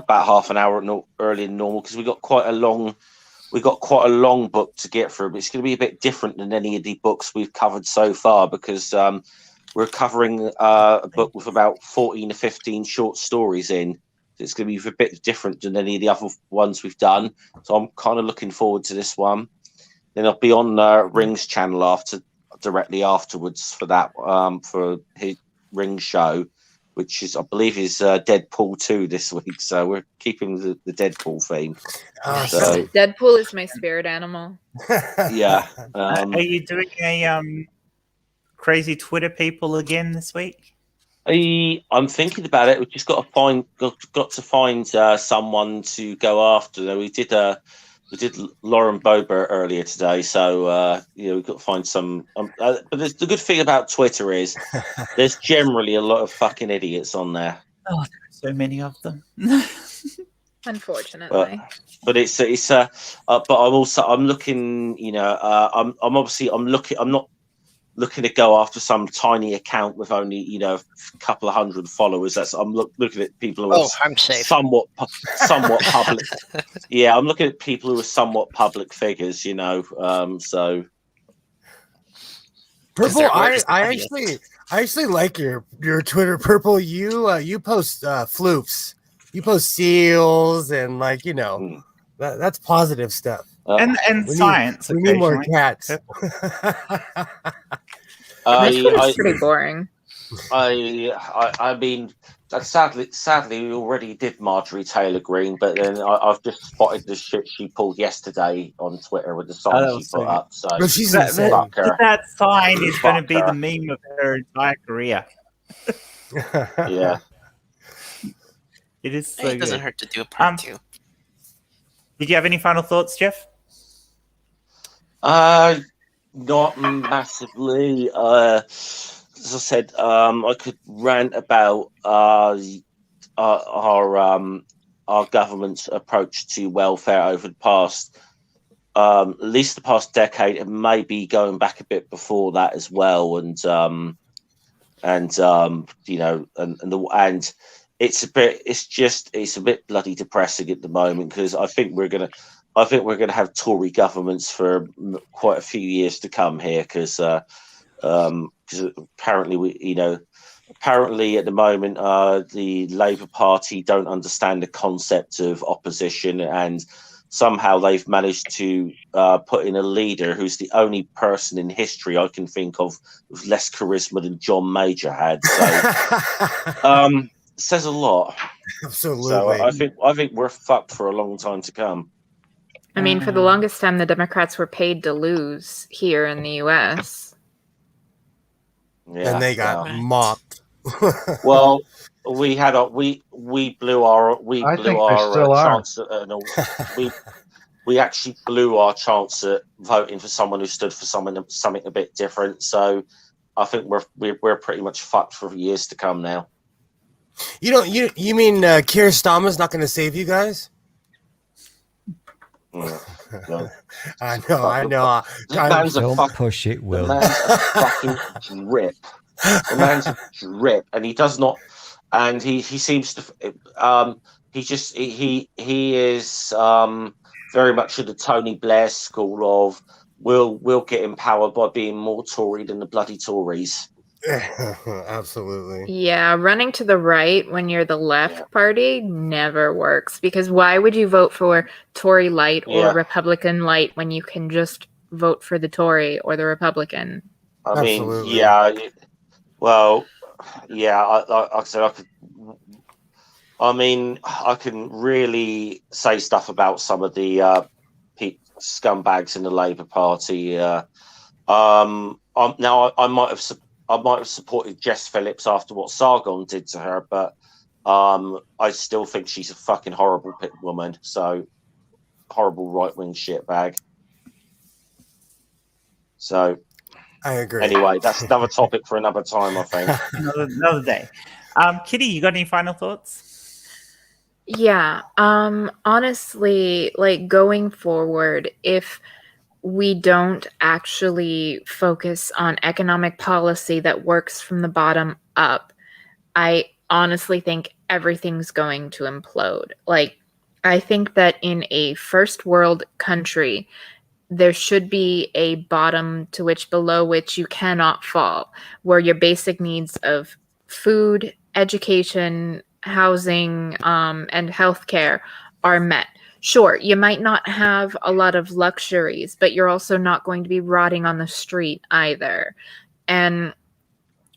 half an hour earlier than normal, because we got quite a long book to get through. But it's going to be a bit different than any of the books we've covered so far, because we're covering a book with about 14 to 15 short stories in. It's going to be a bit different than any of the other ones we've done. So I'm kind of looking forward to this one. Then I'll be on Ring's channel directly afterwards for that, for his Ring show, which is, I believe, is Deadpool 2 this week. So we're keeping the Deadpool theme. So Deadpool is my spirit animal. yeah. Are you doing a crazy Twitter people again this week? I'm thinking about it. We've just got to find someone to go after. We did Lauren Boebert earlier today, so we've got to find some. But the good thing about Twitter is there's generally a lot of fucking idiots on there. Oh, so many of them. Unfortunately. But I'm looking. I'm not looking to go after some tiny account with only a couple of hundred followers. I'm looking at people who are I'm safe. somewhat public. Yeah, I'm looking at people who are somewhat public figures. So Purple, I actually like your Twitter, Purple. You post floofs, you post seals, and that's positive stuff. And science. We need more cats. Twitter's pretty boring. I mean, sadly, we already did Marjorie Taylor Greene, but then I've just spotted the shit she pulled yesterday on Twitter with the song she put up. So But she's fuck her. That sign is going to Fuck be her. the meme of her entire career. Yeah. It is so It doesn't good. hurt to do a part two. Did you have any final thoughts, Jeff? Not massively. As I said, I could rant about our government's approach to welfare over the past at least the past decade, and maybe going back a bit before that as well. And it's a bit bloody depressing at the moment, because I think we're gonna have Tory governments for quite a few years to come here, because apparently apparently at the moment the Labour Party don't understand the concept of opposition, and somehow they've managed to put in a leader who's the only person in history I can think of with less charisma than John Major had. So says a lot. Absolutely. So I think we're fucked for a long time to come. I mean, for the longest time, the Democrats were paid to lose here in the U.S. Yeah, and they got mopped. Well, we blew our chance we actually blew our chance at voting for someone who stood for something a bit different. So I think we're pretty much fucked for years to come now. You mean Keir Starmer's not going to save you guys? Yeah, no. I know. Don't push it, Will. The man's a fucking drip. The man's a drip, and he does not. And he seems to. He is very much of the Tony Blair school of we'll get in power by being more Tory than the bloody Tories. Absolutely. Yeah, running to the right when you're the left party never works, because why would you vote for Tory light or Republican light when you can just vote for the Tory or the Republican? I mean, yeah. Well, yeah. I said I could. I mean, I can really say stuff about some of the scumbags in the Labour Party. Now I might have supported Jess Phillips after what Sargon did to her, but I still think she's a fucking horrible woman. So horrible right-wing shitbag. So I agree. Anyway, that's another topic for another time, I think. another day. Kitty, you got any final thoughts? Yeah. Honestly, like going forward, if we don't actually focus on economic policy that works from the bottom up, I honestly think everything's going to implode. Like, I think that in a first world country, there should be a bottom below which you cannot fall, where your basic needs of food, education, housing, and healthcare are met. Sure, you might not have a lot of luxuries, but you're also not going to be rotting on the street either. And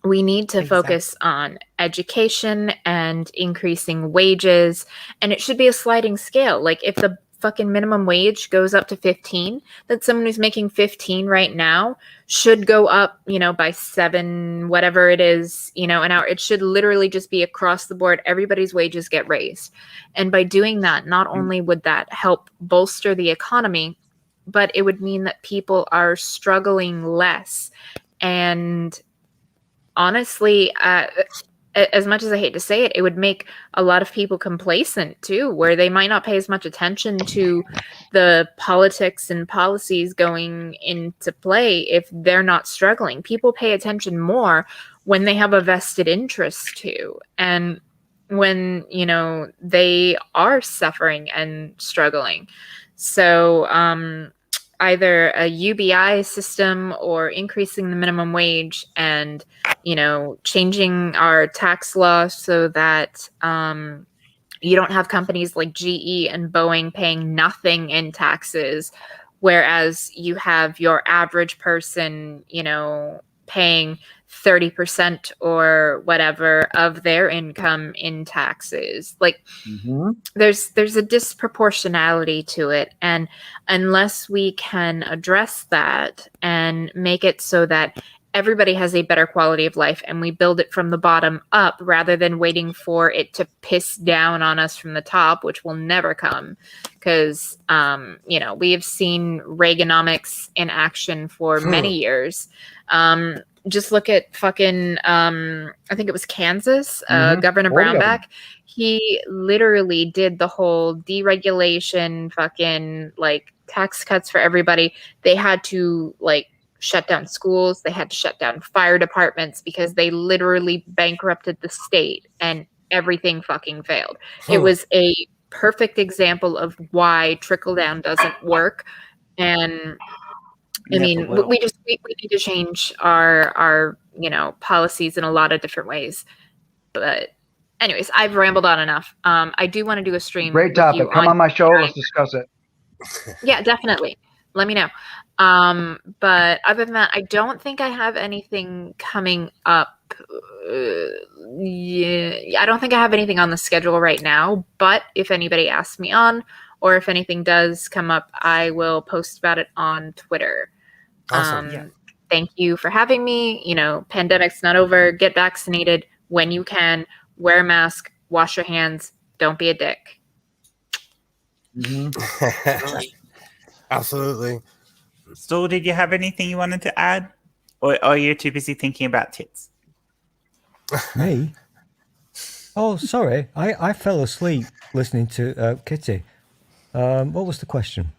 we need to focus on education and increasing wages, and it should be a sliding scale. Like, if the fucking minimum wage goes up to 15, that someone who's making 15 right now should go up, by 7, whatever it is, an hour. It should literally just be across the board. Everybody's wages get raised. And by doing that, not only would that help bolster the economy, but it would mean that people are struggling less. And honestly, as much as I hate to say it, it would make a lot of people complacent too, where they might not pay as much attention to the politics and policies going into play if they're not struggling. People pay attention more when they have a vested interest too, and when, they are suffering and struggling. So, either a UBI system or increasing the minimum wage and, changing our tax law so that you don't have companies like GE and Boeing paying nothing in taxes, whereas you have your average person, paying 30% or whatever of their income in taxes. Like, there's a disproportionality to it, and unless we can address that and make it so that everybody has a better quality of life and we build it from the bottom up rather than waiting for it to piss down on us from the top, which will never come, because we have seen Reaganomics in action for many years. just look at fucking I think it was Kansas, Governor 40 of them. Brownback. He literally did the whole deregulation, fucking like tax cuts for everybody. They had to like shut down schools, they had to shut down fire departments because they literally bankrupted the state and everything fucking failed. It was a perfect example of why trickle down doesn't work. And I mean, we need to change our policies in a lot of different ways. But anyways, I've rambled on enough. I do want to do a stream. Great topic. Come on my show. Let's discuss it. Yeah, definitely. Let me know. But other than that, I don't think I have anything coming up. I don't think I have anything on the schedule right now. But if anybody asks me on, or if anything does come up, I will post about it on Twitter. Awesome. Thank you for having me. Pandemic's not over. Get vaccinated when you can. Wear a mask. Wash your hands. Don't be a dick. Absolutely. Stool, did you have anything you wanted to add? Or are you too busy thinking about tits? Me? Oh, sorry. I fell asleep listening to Kitty. What was the question?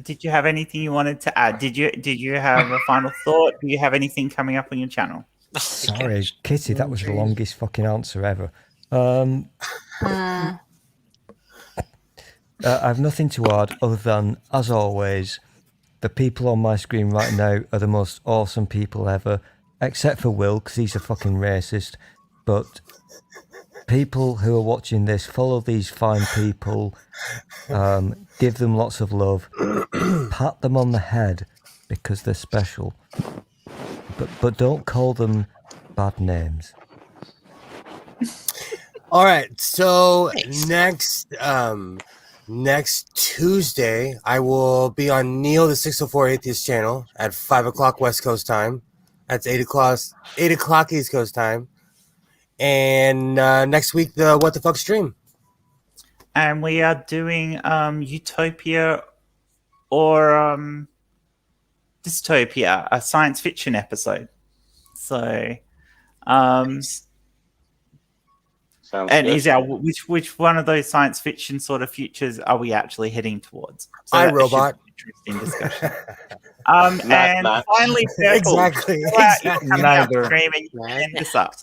Did you have anything you wanted to add? Did you have a final thought? Do you have anything coming up on your channel? Sorry, Kitty, that was the longest fucking answer ever. I have nothing to add other than, as always, the people on my screen right now are the most awesome people ever, except for Will, because he's a fucking racist. But people who are watching this, follow these fine people, give them lots of love, pat them on the head because they're special, but don't call them bad names. All right, so next Tuesday, I will be on Neil the 604 Atheist channel at 5 o'clock West Coast time. That's 8 o'clock East Coast time. And next week, the What the Fuck stream. And we are doing Utopia or Dystopia, a science fiction episode. So, Sounds and good. is our which one of those science fiction sort of futures are we actually heading towards? So I, that should Robot. be an interesting discussion. Mad And Max. finally, Purple, Exactly. go out, you're coming out Neither. streaming, you can end this up.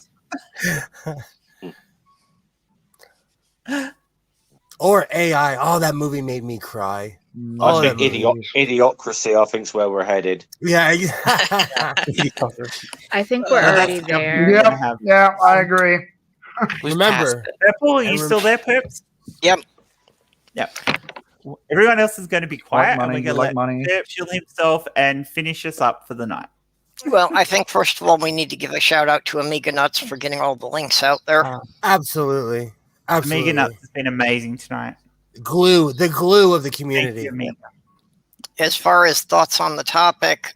Or AI. Oh, that movie made me cry. I that think movie. idiocracy, I think, is where we're headed. Yeah. I think we're already there. Yeah, I agree. Remember, Purple, are you still there, Perps? Yep. Yep. Everyone else is going to be quiet, and money, we're you going to like let money. Perp chill himself and finish us up for the night. Well, I think first of all we need to give a shout out to Amiga Nuts for getting all the links out there. absolutely. Amiga Nuts has been amazing tonight. The glue of the Thank community. you, Amiga. As far as thoughts on the topic,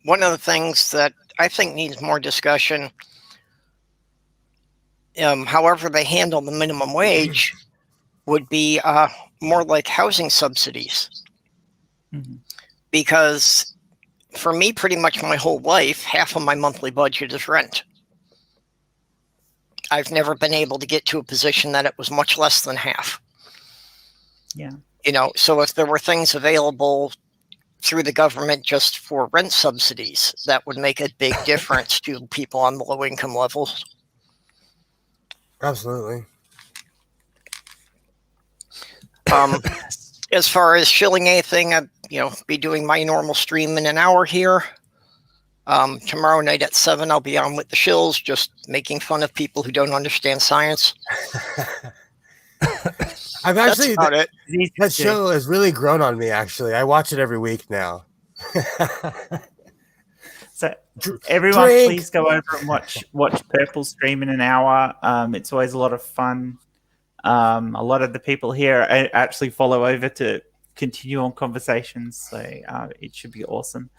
one of the things that I think needs more discussion, however they handle the minimum wage, would be more like housing subsidies. Mm-hmm. Because for me, pretty much my whole life, half of my monthly budget is rent. I've never been able to get to a position that it was much less than half. Yeah. So if there were things available through the government just for rent subsidies, that would make a big difference to people on the low income levels. Absolutely. As far as shilling anything, I'd be doing my normal stream in an hour here. Tomorrow night at 7, I'll be on with the shills, just making fun of people who don't understand science. I've actually That's about it. that show has really grown on me. Actually, I watch it every week now. So everyone, Drink. please go over and watch Purple stream in an hour. It's always a lot of fun. A lot of the people here actually follow over to continue on conversations, so it should be awesome.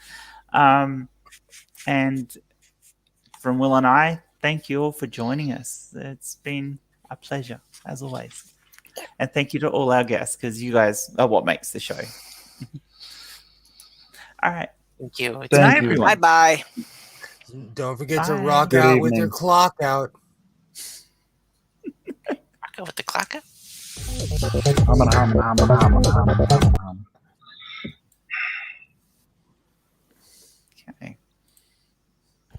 And from Will and I, thank you all for joining us. It's been a pleasure, as always. And thank you to all our guests, because you guys are what makes the show. All right. Thank you. Good night, everyone. Bye-bye. Don't forget to Bye. rock Good out with your evening. clock out. Rock out with the clock out. Hum.